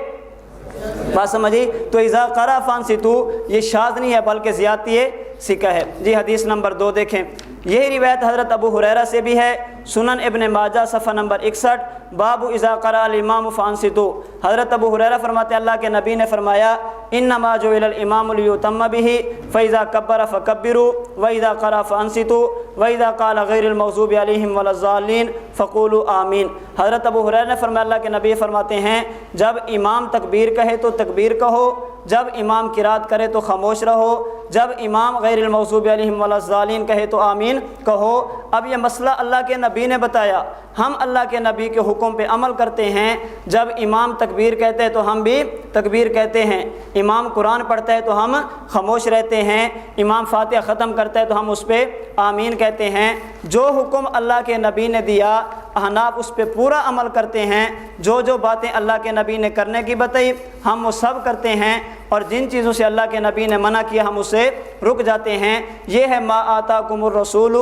بات سمجھی، تو اذا قرأ فانصتوا یہ شاذ نہیں ہے بلکہ زیادتی سکہ ہے۔ جی حدیث نمبر 2 دیکھیں، یہی روایت حضرت ابو ہریرہ سے بھی ہے، سنن ابن ماجہ صفحہ نمبر 61، باب اذا قرأ الامام فانصتوا۔ حضرت ابو ہریرہ فرماتے ہیں اللہ کے نبی نے فرمایا انما جعل الامام لیتم بہ فاذا کبر فکبروا واذا قرأ فانصتوا واذا قال غیر المغضوب علیہم ولا الضالین فقولوا آمین۔ حضرت ابو ہریرہ نے فرمایا اللہ کے نبی فرماتے ہیں جب امام تکبیر کہے تو تکبیر کہو، جب امام قرات کرے تو خاموش رہو، جب امام غیر المغضوب علیہم ولا الضالین کہے تو آمین کہو۔ اب یہ مسئلہ اللہ کے نبی نے بتایا، ہم اللہ کے نبی کے حکم پہ عمل کرتے ہیں۔ جب امام تکبیر کہتے ہیں تو ہم بھی تکبیر کہتے ہیں، امام قرآن پڑھتا ہے تو ہم خاموش رہتے ہیں، امام فاتحہ ختم کرتا ہے تو ہم اس پہ آمین کہتے ہیں۔ جو حکم اللہ کے نبی نے دیا احناف اس پہ پورا عمل کرتے ہیں، جو باتیں اللہ کے نبی نے کرنے کی بتائی ہم وہ سب کرتے ہیں، اور جن چیزوں سے اللہ کے نبی نے منع کیا ہم اسے رک جاتے ہیں۔ یہ ہے ما آتاکم الرسول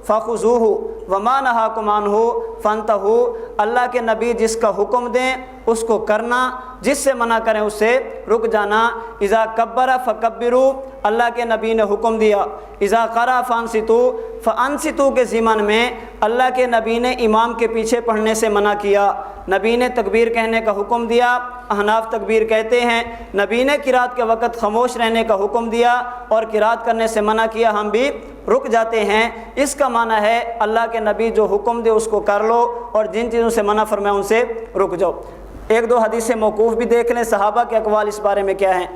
فخذوہ وما نہاکم عنہ فانتہوا، اللہ کے نبی جس کا حکم دیں اس کو کرنا، جس سے منع کریں اس سے رک جانا۔ اذا کبر فکبروا، اللہ کے نبی نے حکم دیا۔ اذا قرأ فانصتوا، فانصتوا کے ضمن میں اللہ کے نبی نے امام کے پیچھے پڑھنے سے منع کیا، نبی نے تکبیر کہنے کا حکم دیا، احناف تکبیر کہتے ہیں، نبی نے قرات کے وقت خاموش رہنے کا حکم دیا اور قرات کرنے سے منع کیا، ہم بھی رک جاتے ہیں۔ اس کا معنی ہے اللہ کے نبی جو حکم دے اس کو کر لو اور جن چیزوں سے منع فرمائے ان سے رک جاؤ۔ ایک دو حدیث موقوف بھی دیکھ لیں، صحابہ کے اقوال اس بارے میں کیا ہیں۔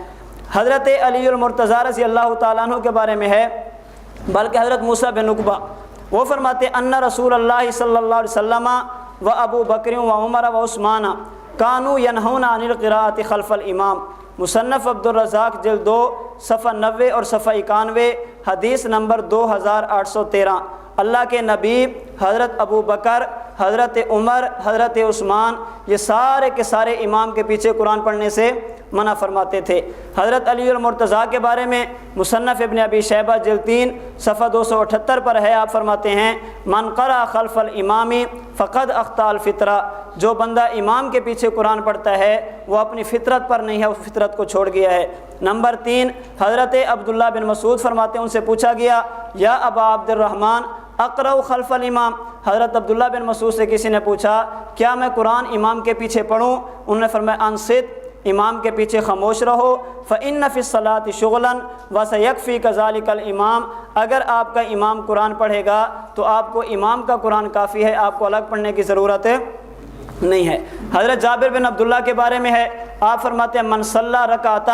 حضرت علی المرتضیٰ رضی اللہ تعالیٰ عنہ کے بارے میں ہے، بلکہ حضرت موسیٰ بن عقبہ وہ فرماتے ان رسول اللہ صلی اللہ علیہ وسلم و ابو بکر و عمر و عثمان کانوا ینہون عن القراءۃ خلف الامام۔ مصنف عبد الرزاق جلد 2 صفحہ 90 اور صفحہ 91، حدیث نمبر 2813۔ اللہ کے نبی، حضرت ابو بکر، حضرت عمر، حضرت عثمان یہ سارے کے سارے امام کے پیچھے قرآن پڑھنے سے منع فرماتے تھے۔ حضرت علی المرتضیٰ کے بارے میں مصنف ابن ابی شیبہ جلد 3 صفحہ 278 پر ہے، آپ فرماتے ہیں من قرأ خلف الامام فقد اخطأ الفطرہ، جو بندہ امام کے پیچھے قرآن پڑھتا ہے وہ اپنی فطرت پر نہیں ہے، وہ فطرت کو چھوڑ گیا ہے۔ نمبر 3، حضرت عبداللہ بن مسعود فرماتے ہیں ان سے پوچھا گیا یا ابا عبد الرحمن اقرأ خلف الامام، حضرت عبداللہ بن مسعود سے کسی نے پوچھا کیا میں قرآن امام کے پیچھے پڑھوں؟ انہوں نے فرمایا انصت، امام کے پیچھے خاموش رہو، فإن فی الصلاۃ شغلا وسیکفیک ذلک الامام، اگر آپ کا امام قرآن پڑھے گا تو آپ کو امام کا قرآن کافی ہے، آپ کو الگ پڑھنے کی ضرورت نہیں ہے۔ حضرت جابر بن عبداللہ کے بارے میں ہے، آپ فرماتے ہیں من صلی رکعۃ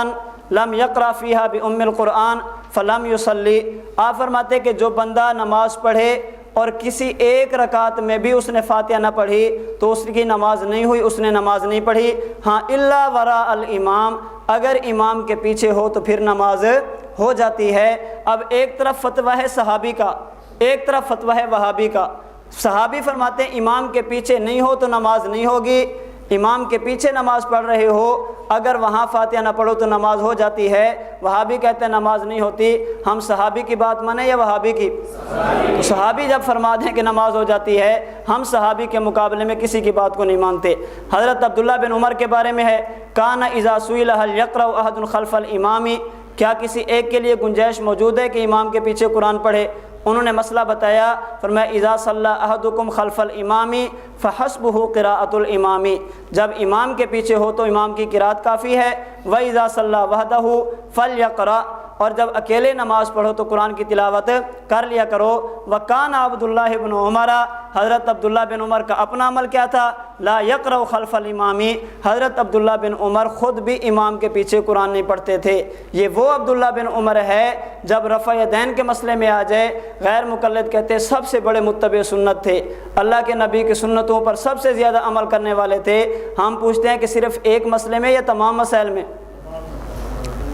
لم یقرأ فیہا بأم القرآن فلم یصلی، آپ فرماتے ہیں کہ جو بندہ نماز پڑھے اور کسی ایک رکعت میں بھی اس نے فاتحہ نہ پڑھی تو اس کی نماز نہیں ہوئی، اس نے نماز نہیں پڑھی۔ ہاں الا وراء الامام، اگر امام کے پیچھے ہو تو پھر نماز ہو جاتی ہے۔ اب ایک طرف فتویٰ ہے صحابی کا، ایک طرف فتویٰ ہے وہابی کا۔ صحابی فرماتے ہیں امام کے پیچھے نہیں ہو تو نماز نہیں ہوگی، امام کے پیچھے نماز پڑھ رہے ہو اگر وہاں فاتحہ نہ پڑھو تو نماز ہو جاتی ہے۔ وہابی کہتے ہیں نماز نہیں ہوتی۔ ہم صحابی کی بات مانیں یا وہابی کی؟ تو صحابی جب فرما دیں کہ نماز ہو جاتی ہے، ہم صحابی کے مقابلے میں کسی کی بات کو نہیں مانتے۔ حضرت عبداللہ بن عمر کے بارے میں ہے کان اذا سئل هل يقرأ احد خلف الامام، کیا کسی ایک کے لیے گنجائش موجود ہے کہ امام کے پیچھے قرآن پڑھے؟ انہوں نے مسئلہ بتایا، فرمایا اذا صلی احدکم خلف الامام فحسبہ قراءۃ الامام، جب امام کے پیچھے ہو تو امام کی قراءت کافی ہے۔ واذا صلی وحدہ فلیقرأ، اور جب اکیلے نماز پڑھو تو قرآن کی تلاوت کر لیا کرو۔ وکان عبداللہ بن عمر، حضرت عبداللہ بن عمر کا اپنا عمل کیا تھا؟ لا یقرأ خلف الامامی، حضرت عبداللہ بن عمر خود بھی امام کے پیچھے قرآن نہیں پڑھتے تھے۔ یہ وہ عبداللہ بن عمر ہے جب رفع یدین کے مسئلے میں آ جائے غیر مقلد کہتے ہیں سب سے بڑے متبع سنت تھے، اللہ کے نبی کی سنتوں پر سب سے زیادہ عمل کرنے والے تھے۔ ہم پوچھتے ہیں کہ صرف ایک مسئلے میں یا تمام مسائل میں؟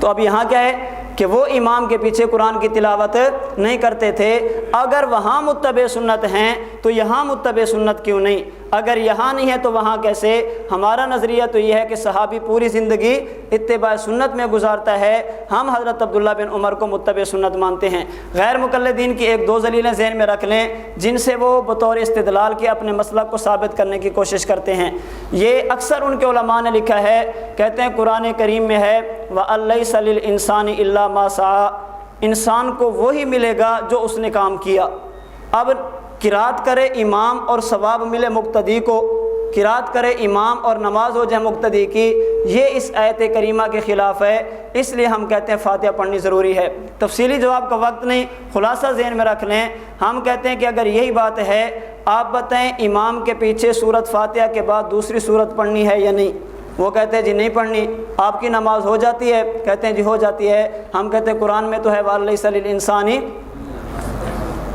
تو اب یہاں کیا ہے کہ وہ امام کے پیچھے قرآن کی تلاوت نہیں کرتے تھے۔ اگر وہاں متبع سنت ہیں تو یہاں متبع سنت کیوں نہیں؟ اگر یہاں نہیں ہے تو وہاں کیسے؟ ہمارا نظریہ تو یہ ہے کہ صحابی پوری زندگی اتباع سنت میں گزارتا ہے، ہم حضرت عبداللہ بن عمر کو متبع سنت مانتے ہیں۔ غیر مقلدین کی ایک دو دلیلیں ذہن میں رکھ لیں جن سے وہ بطور استدلال کے اپنے مسلک کو ثابت کرنے کی کوشش کرتے ہیں۔ یہ اکثر ان کے علماء نے لکھا ہے، کہتے ہیں قرآن کریم میں ہے وَأَن لَيْسَ لِلْإِنسَانِ إِلَّا مَا سَعَىٰ، انسان کو وہی ملے گا جو اس نے کام کیا۔ اب قرات کرے امام اور ثواب ملے مقتدی کو، قرات کرے امام اور نماز ہو جائے مقتدی کی، یہ اس آیت کریمہ کے خلاف ہے، اس لیے ہم کہتے ہیں فاتحہ پڑھنی ضروری ہے۔ تفصیلی جواب کا وقت نہیں، خلاصہ ذہن میں رکھ لیں، ہم کہتے ہیں کہ اگر یہی بات ہے آپ بتائیں امام کے پیچھے سورت فاتحہ کے بعد دوسری سورت پڑھنی ہے یا نہیں؟ وہ کہتے ہیں جی نہیں پڑھنی۔ آپ کی نماز ہو جاتی ہے؟ کہتے ہیں جی ہو جاتی ہے۔ ہم کہتے ہیں قرآن میں تو ہے وَأَن لَيْسَ لِلْإِنسَانِ،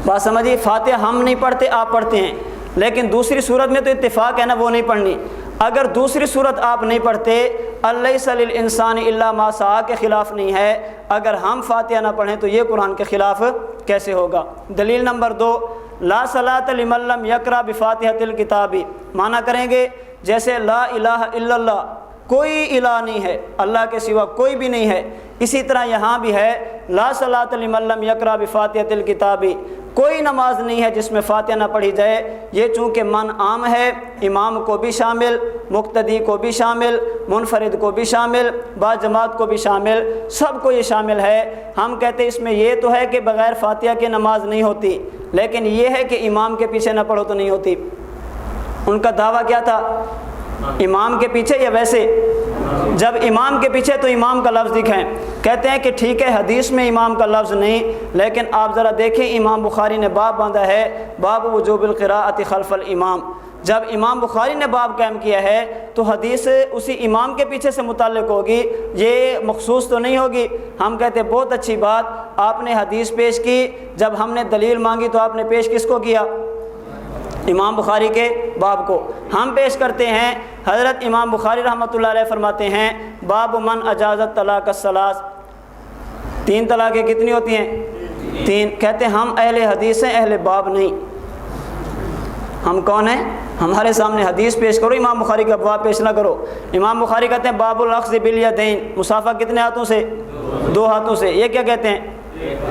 بات سمجھیے، فاتحہ ہم نہیں پڑھتے آپ پڑھتے ہیں، لیکن دوسری صورت میں تو اتفاق ہے نا وہ نہیں پڑھنی۔ اگر دوسری صورت آپ نہیں پڑھتے لَيْسَ لِلْإِنسَانِ إِلَّا مَا سَعَىٰ کے خلاف نہیں ہے، اگر ہم فاتحہ نہ پڑھیں تو یہ قرآن کے خلاف کیسے ہوگا؟ دلیل نمبر 2، لا صلاۃ لمن لم یقرأ بفاتحۃ الکتاب، معنی کریں گے جیسے لا الہ الا اللہ، کوئی الہ نہیں ہے اللہ کے سوا، کوئی بھی نہیں ہے، اسی طرح یہاں بھی ہے لا صلاۃ لمن لم یقرأ بفاتحۃ الکتاب، کوئی نماز نہیں ہے جس میں فاتحہ نہ پڑھی جائے۔ یہ چونکہ من عام ہے، امام کو بھی شامل، مقتدی کو بھی شامل، منفرد کو بھی شامل، با جماعت کو بھی شامل، سب کو یہ شامل ہے۔ ہم کہتے ہیں اس میں یہ تو ہے کہ بغیر فاتحہ کے نماز نہیں ہوتی، لیکن یہ ہے کہ امام کے پیچھے نہ پڑھو تو نہیں ہوتی۔ ان کا دعویٰ کیا تھا؟ امام کے پیچھے یا ویسے؟ جب امام کے پیچھے تو امام کا لفظ دکھائیں، کہتے ہیں کہ ٹھیک ہے حدیث میں امام کا لفظ نہیں، لیکن آپ ذرا دیکھیں امام بخاری نے باب باندھا ہے باب وجوب القراءۃ خلف الامام۔ جب امام بخاری نے باب قائم کیا ہے تو حدیث اسی امام کے پیچھے سے متعلق ہوگی، یہ مخصوص تو نہیں ہوگی۔ ہم کہتے ہیں بہت اچھی بات، آپ نے حدیث پیش کی، جب ہم نے دلیل مانگی تو آپ نے پیش کس کو کیا؟ امام بخاری کے باب کو۔ ہم پیش کرتے ہیں حضرت امام بخاری رحمۃ اللہ علیہ فرماتے ہیں باب من اجازت طلاق الثلاث، 3 طلاقیں کتنی ہوتی ہیں؟ 3۔ کہتے ہیں ہم اہل حدیث ہیں، اہل باب نہیں۔ ہم کون ہیں؟ ہمارے سامنے حدیث پیش کرو، امام بخاری کا باب پیش نہ کرو۔ امام بخاری کہتے ہیں باب الاخذ بالیدین، مصافحہ کتنے ہاتھوں سے؟ 2 ہاتھوں سے۔ یہ کیا کہتے ہیں؟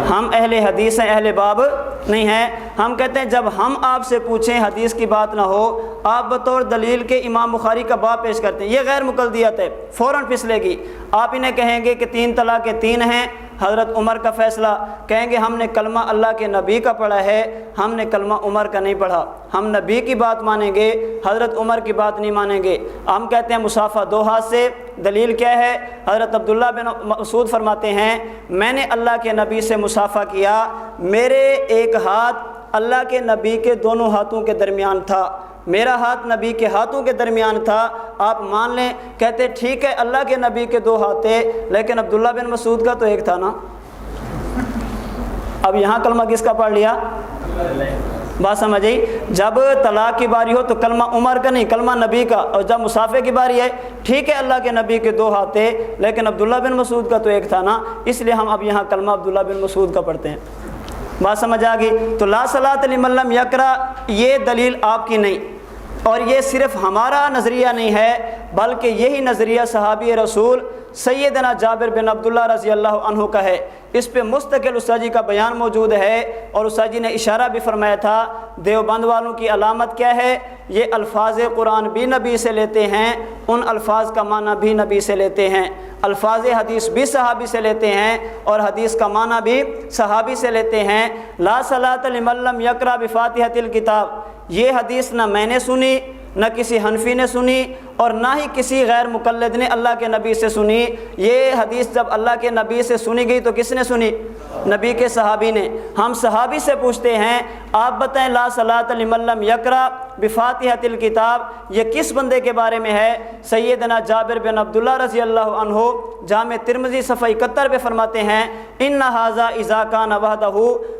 ہم اہل حدیث ہیں، اہل باب نہیں ہیں۔ ہم کہتے ہیں جب ہم آپ سے پوچھیں حدیث کی بات نہ ہو، آپ بطور دلیل کے امام بخاری کا باب پیش کرتے ہیں، یہ غیر مقلدیت ہے، فوراً پھسلے گی۔ آپ انہیں کہیں گے کہ 3 طلاقیں 3 ہیں، حضرت عمر کا فیصلہ، کہیں گے ہم نے کلمہ اللہ کے نبی کا پڑھا ہے، ہم نے کلمہ عمر کا نہیں پڑھا، ہم نبی کی بات مانیں گے، حضرت عمر کی بات نہیں مانیں گے۔ ہم کہتے ہیں مصافحہ 2 ہاتھ سے، دلیل کیا ہے؟ حضرت عبداللہ بن مسعود فرماتے ہیں میں نے اللہ کے نبی سے مصافحہ کیا، میرے ایک ہاتھ اللہ کے نبی کے دونوں ہاتھوں کے درمیان تھا، میرا ہاتھ نبی کے ہاتھوں کے درمیان تھا، آپ مان لیں۔ کہتے ٹھیک ہے اللہ کے نبی کے 2 ہاتھ تھے، لیکن عبداللہ بن مسعود کا تو ایک تھا نا۔ اب یہاں کلمہ کس کا پڑھ لیا؟ بات سمجھ آئی؟ جب طلاق کی باری ہو تو کلمہ عمر کا نہیں، کلمہ نبی کا، اور جب مصافحے کی باری ہے ٹھیک ہے اللہ کے نبی کے 2 ہاتھ تھے، لیکن عبداللہ بن مسعود کا تو ایک تھا نا، اس لیے ہم اب یہاں کلمہ عبداللہ بن مسعود کا پڑھتے ہیں۔ بات سمجھ آ گئی؟ تو لا صلاۃ لمن لم یقرأ یہ دلیل آپ کی نہیں، اور یہ صرف ہمارا نظریہ نہیں ہے بلکہ یہی نظریہ صحابی رسول سیدنا جابر بن عبداللہ رضی اللہ عنہ کا ہے۔ اس پہ مستقل استاد جی کا بیان موجود ہے، اور استاد جی نے اشارہ بھی فرمایا تھا دیوبند والوں کی علامت کیا ہے؟ یہ الفاظ قرآن بھی نبی سے لیتے ہیں، ان الفاظ کا معنی بھی نبی سے لیتے ہیں، الفاظ حدیث بھی صحابی سے لیتے ہیں، اور حدیث کا معنی بھی صحابی سے لیتے ہیں۔ لا صلاۃ لمن لم یقرأ بفاتحۃ الکتاب، یہ حدیث نہ میں نے سنی نہ کسی حنفی نے سنی اور نہ ہی کسی غیر مقلد نے اللہ کے نبی سے سنی۔ یہ حدیث جب اللہ کے نبی سے سنی گئی تو کس نے سنی؟ نبی کے صحابی نے۔ ہم صحابی سے پوچھتے ہیں آپ بتائیں لا صلاۃ لمن لم یقرأ بفاتحۃ الکتاب یہ کس بندے کے بارے میں ہے؟ سیدنا جابر بن عبداللہ رضی اللہ عنہ جامع ترمذی صفحہ 71 پہ فرماتے ہیں ان ھذا اذا کان وحدہ،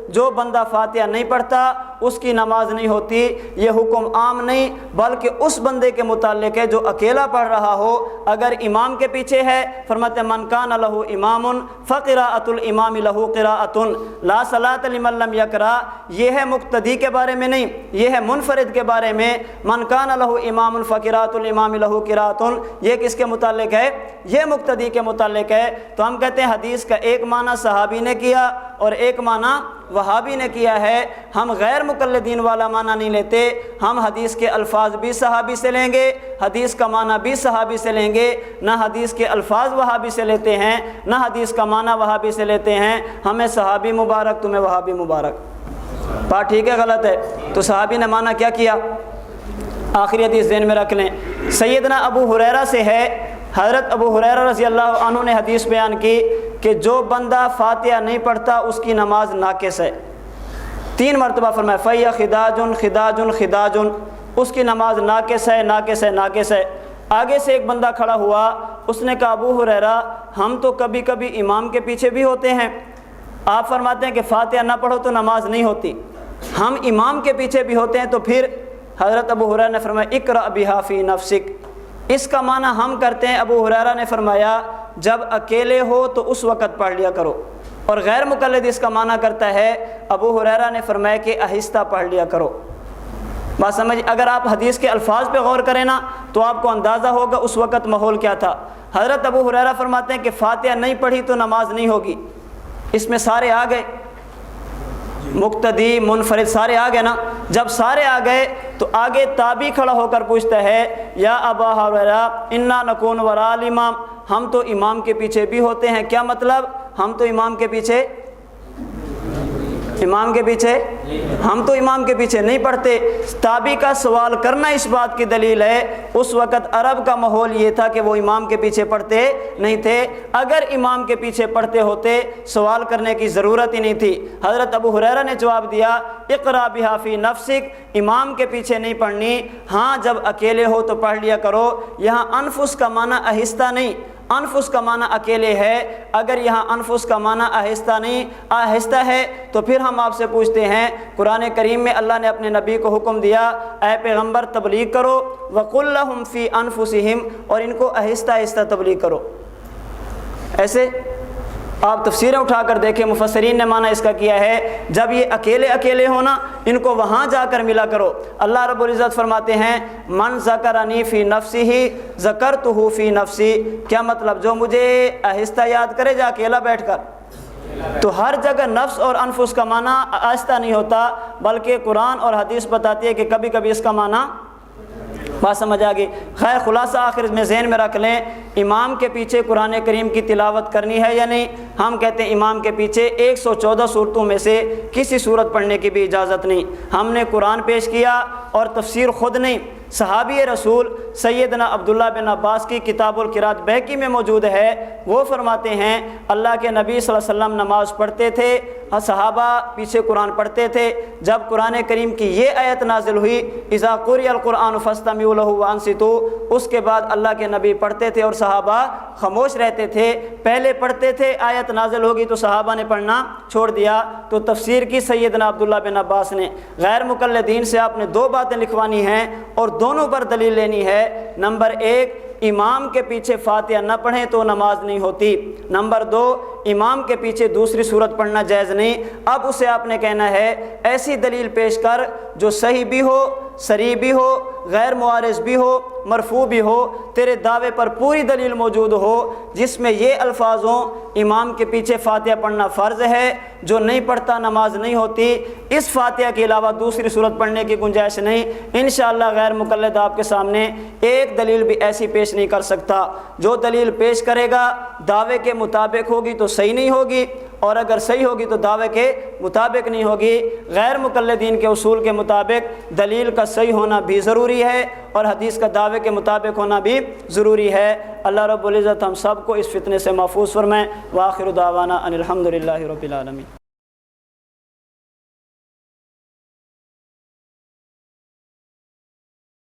جو بندہ فاتحہ نہیں پڑھتا اس کی نماز نہیں ہوتی۔ یہ حکم عام نہیں بلکہ اس بندے کے متعلق ہے جو اکیلا پڑھ رہا ہو۔ اگر امام کے پیچھے ہے فرماتے من کان لہ امام فقراءۃ الامام لہ قراءۃ لا صلاۃ لمن لم یقرأ، یہ ہے مقتدی کے بارے میں نہیں، یہ ہے منفرد کے بارے میں۔ من کان لہ امام فقراءۃ الامام لہ قراءۃ، یہ کس کے متعلق ہے؟ یہ مقتدی کے متعلق ہے۔ تو ہم کہتے ہیں حدیث کا ایک معنی صحابی نے کیا اور ایک معنی وہابی نے کیا ہے۔ ہم غیر مقلدین والا معنی نہیں لیتے، ہم حدیث کے الفاظ بھی صحابی سے لیں گے، حدیث کا معنی بھی صحابی سے لیں گے، نہ حدیث کے الفاظ وہابی سے لیتے ہیں نہ حدیث کا معنی وہابی سے لیتے ہیں۔ ہمیں صحابی مبارک، تمہیں وہابی مبارک۔ بات ٹھیک ہے غلط ہے؟ تو صحابی نے معنی کیا کیا؟ آخری حدیث ذہن میں رکھ لیں، سیدنا ابو ہریرہ سے ہے، حضرت ابو ہریرہ رضی اللہ عنہ نے حدیث بیان کی کہ جو بندہ فاتحہ نہیں پڑھتا اس کی نماز ناقص ہے۔ 3 مرتبہ فرمایا فَيَّ خِدَاجٌ خِدَاجٌ خِدَاجٌ، اس کی نماز ناقص ہے ناقص ہے ناقص ہے۔ آگے سے ایک بندہ کھڑا ہوا، اس نے کہا ابو ہریرہ ہم تو کبھی کبھی امام کے پیچھے بھی ہوتے ہیں، آپ فرماتے ہیں کہ فاتحہ نہ پڑھو تو نماز نہیں ہوتی، ہم امام کے پیچھے بھی ہوتے ہیں تو پھر؟ حضرت ابو ہریرہ نے فرمایا اقرأ بہا فی نفسک، اس کا معنی ہم کرتے ہیں۔ ابو ہریرہ نے فرمایا جب اکیلے ہو تو اس وقت پڑھ لیا کرو، اور غیر مقلد اس کا معنی کرتا ہے ابو ہریرہ نے فرمایا کہ آہستہ پڑھ لیا کرو۔ بات سمجھ؟ اگر آپ حدیث کے الفاظ پہ غور کریں نا تو آپ کو اندازہ ہوگا اس وقت ماحول کیا تھا۔ حضرت ابو ہریرہ فرماتے ہیں کہ فاتحہ نہیں پڑھی تو نماز نہیں ہوگی۔ اس میں سارے آ گئے، مقتدی منفرد سارے آ گئے نا۔ جب سارے آ گئے تو آگے تابعی کھڑا ہو کر پوچھتا ہے یا ابا ہریرہ انا نکون وراء الامام، ہم تو امام کے پیچھے بھی ہوتے ہیں۔ کیا مطلب؟ ہم تو امام کے پیچھے ہم تو امام کے پیچھے نہیں پڑھتے۔ تابعی کا سوال کرنا اس بات کی دلیل ہے اس وقت عرب کا ماحول یہ تھا کہ وہ امام کے پیچھے پڑھتے نہیں تھے۔ اگر امام کے پیچھے پڑھتے ہوتے سوال کرنے کی ضرورت ہی نہیں تھی۔ حضرت ابو ہریرہ نے جواب دیا اقرأ بہا فی نفسک، امام کے پیچھے نہیں پڑھنی، ہاں جب اکیلے ہو تو پڑھ لیا کرو۔ یہاں انفس کا معنی آہستہ نہیں، انفس کا معنی اکیلے ہے۔ اگر یہاں انفس کا معنی آہستہ نہیں آہستہ ہے تو پھر ہم آپ سے پوچھتے ہیں قرآن کریم میں اللہ نے اپنے نبی کو حکم دیا اے پیغمبر تبلیغ کرو وَقُلْ لَهُمْ فِي أَنفُسِهِمْ، اور ان کو آہستہ آہستہ تبلیغ کرو۔ ایسے آپ تفسیریں اٹھا کر دیکھیں، مفسرین نے معنی اس کا کیا ہے جب یہ اکیلے ہونا ان کو وہاں جا کر ملا کرو۔ اللہ رب العزت فرماتے ہیں من ذکرنی فی نفسہ ذکرتہ فی نفسی، کیا مطلب؟ جو مجھے آہستہ یاد کرے جا اکیلا بیٹھ کر۔ تو ہر جگہ نفس اور انفس کا معنی آہستہ نہیں ہوتا بلکہ قرآن اور حدیث بتاتی ہے کہ کبھی کبھی اس کا معنی بات سمجھ آ گئی۔ خیر خلاصہ آخر میں ذہن میں رکھ لیں امام کے پیچھے قرآن کریم کی تلاوت کرنی ہے یا نہیں؟ ہم کہتے ہیں امام کے پیچھے 114 صورتوں میں سے کسی صورت پڑھنے کی بھی اجازت نہیں۔ ہم نے قرآن پیش کیا اور تفسیر خود نہیں، صحابی رسول سیدنا عبداللہ بن عباس کی کتاب القراءت بہقی میں موجود ہے، وہ فرماتے ہیں اللہ کے نبی صلی اللہ علیہ وسلم نماز پڑھتے تھے، صحابہ پیچھے قرآن پڑھتے تھے۔ جب قرآن کریم کی یہ آیت نازل ہوئی اذا قرئ القرآن فاستمعوا له وانصتوا، اس کے بعد اللہ کے نبی پڑھتے تھے اور صحابہ خاموش رہتے تھے۔ پہلے پڑھتے تھے، آیت نازل ہوگی تو صحابہ نے پڑھنا چھوڑ دیا۔ تو تفسیر کی سیدنا عبداللہ بن عباس نے۔ غیر مقلدین سے آپ نے 2 باتیں لکھوانی ہیں اور دونوں پر دلیل لینی ہے۔ نمبر 1 امام کے پیچھے فاتحہ نہ پڑھیں تو نماز نہیں ہوتی۔ نمبر 2 امام کے پیچھے دوسری صورت پڑھنا جائز نہیں۔ اب اسے آپ نے کہنا ہے ایسی دلیل پیش کر جو صحیح بھی ہو، صریح بھی ہو، غیر معارض بھی ہو، مرفوع بھی ہو، تیرے دعوے پر پوری دلیل موجود ہو جس میں یہ الفاظ ہوں امام کے پیچھے فاتحہ پڑھنا فرض ہے، جو نہیں پڑھتا نماز نہیں ہوتی، اس فاتحہ کے علاوہ دوسری صورت پڑھنے کی گنجائش نہیں۔ انشاءاللہ غیر مقلد آپ کے سامنے ایک دلیل بھی ایسی پیش نہیں کر سکتا۔ جو دلیل پیش کرے گا دعوے کے مطابق ہوگی تو صحیح نہیں ہوگی، اور اگر صحیح ہوگی تو دعوے کے مطابق نہیں ہوگی۔ غیر مقلدین کے اصول کے مطابق دلیل کا صحیح ہونا بھی ضروری ہے اور حدیث کا دعوے کے مطابق ہونا بھی ضروری ہے۔ اللہ رب العزت ہم سب کو اس فتنے سے محفوظ فرمائے۔ وآخر دعوانا ان الحمد للہ رب العالمین۔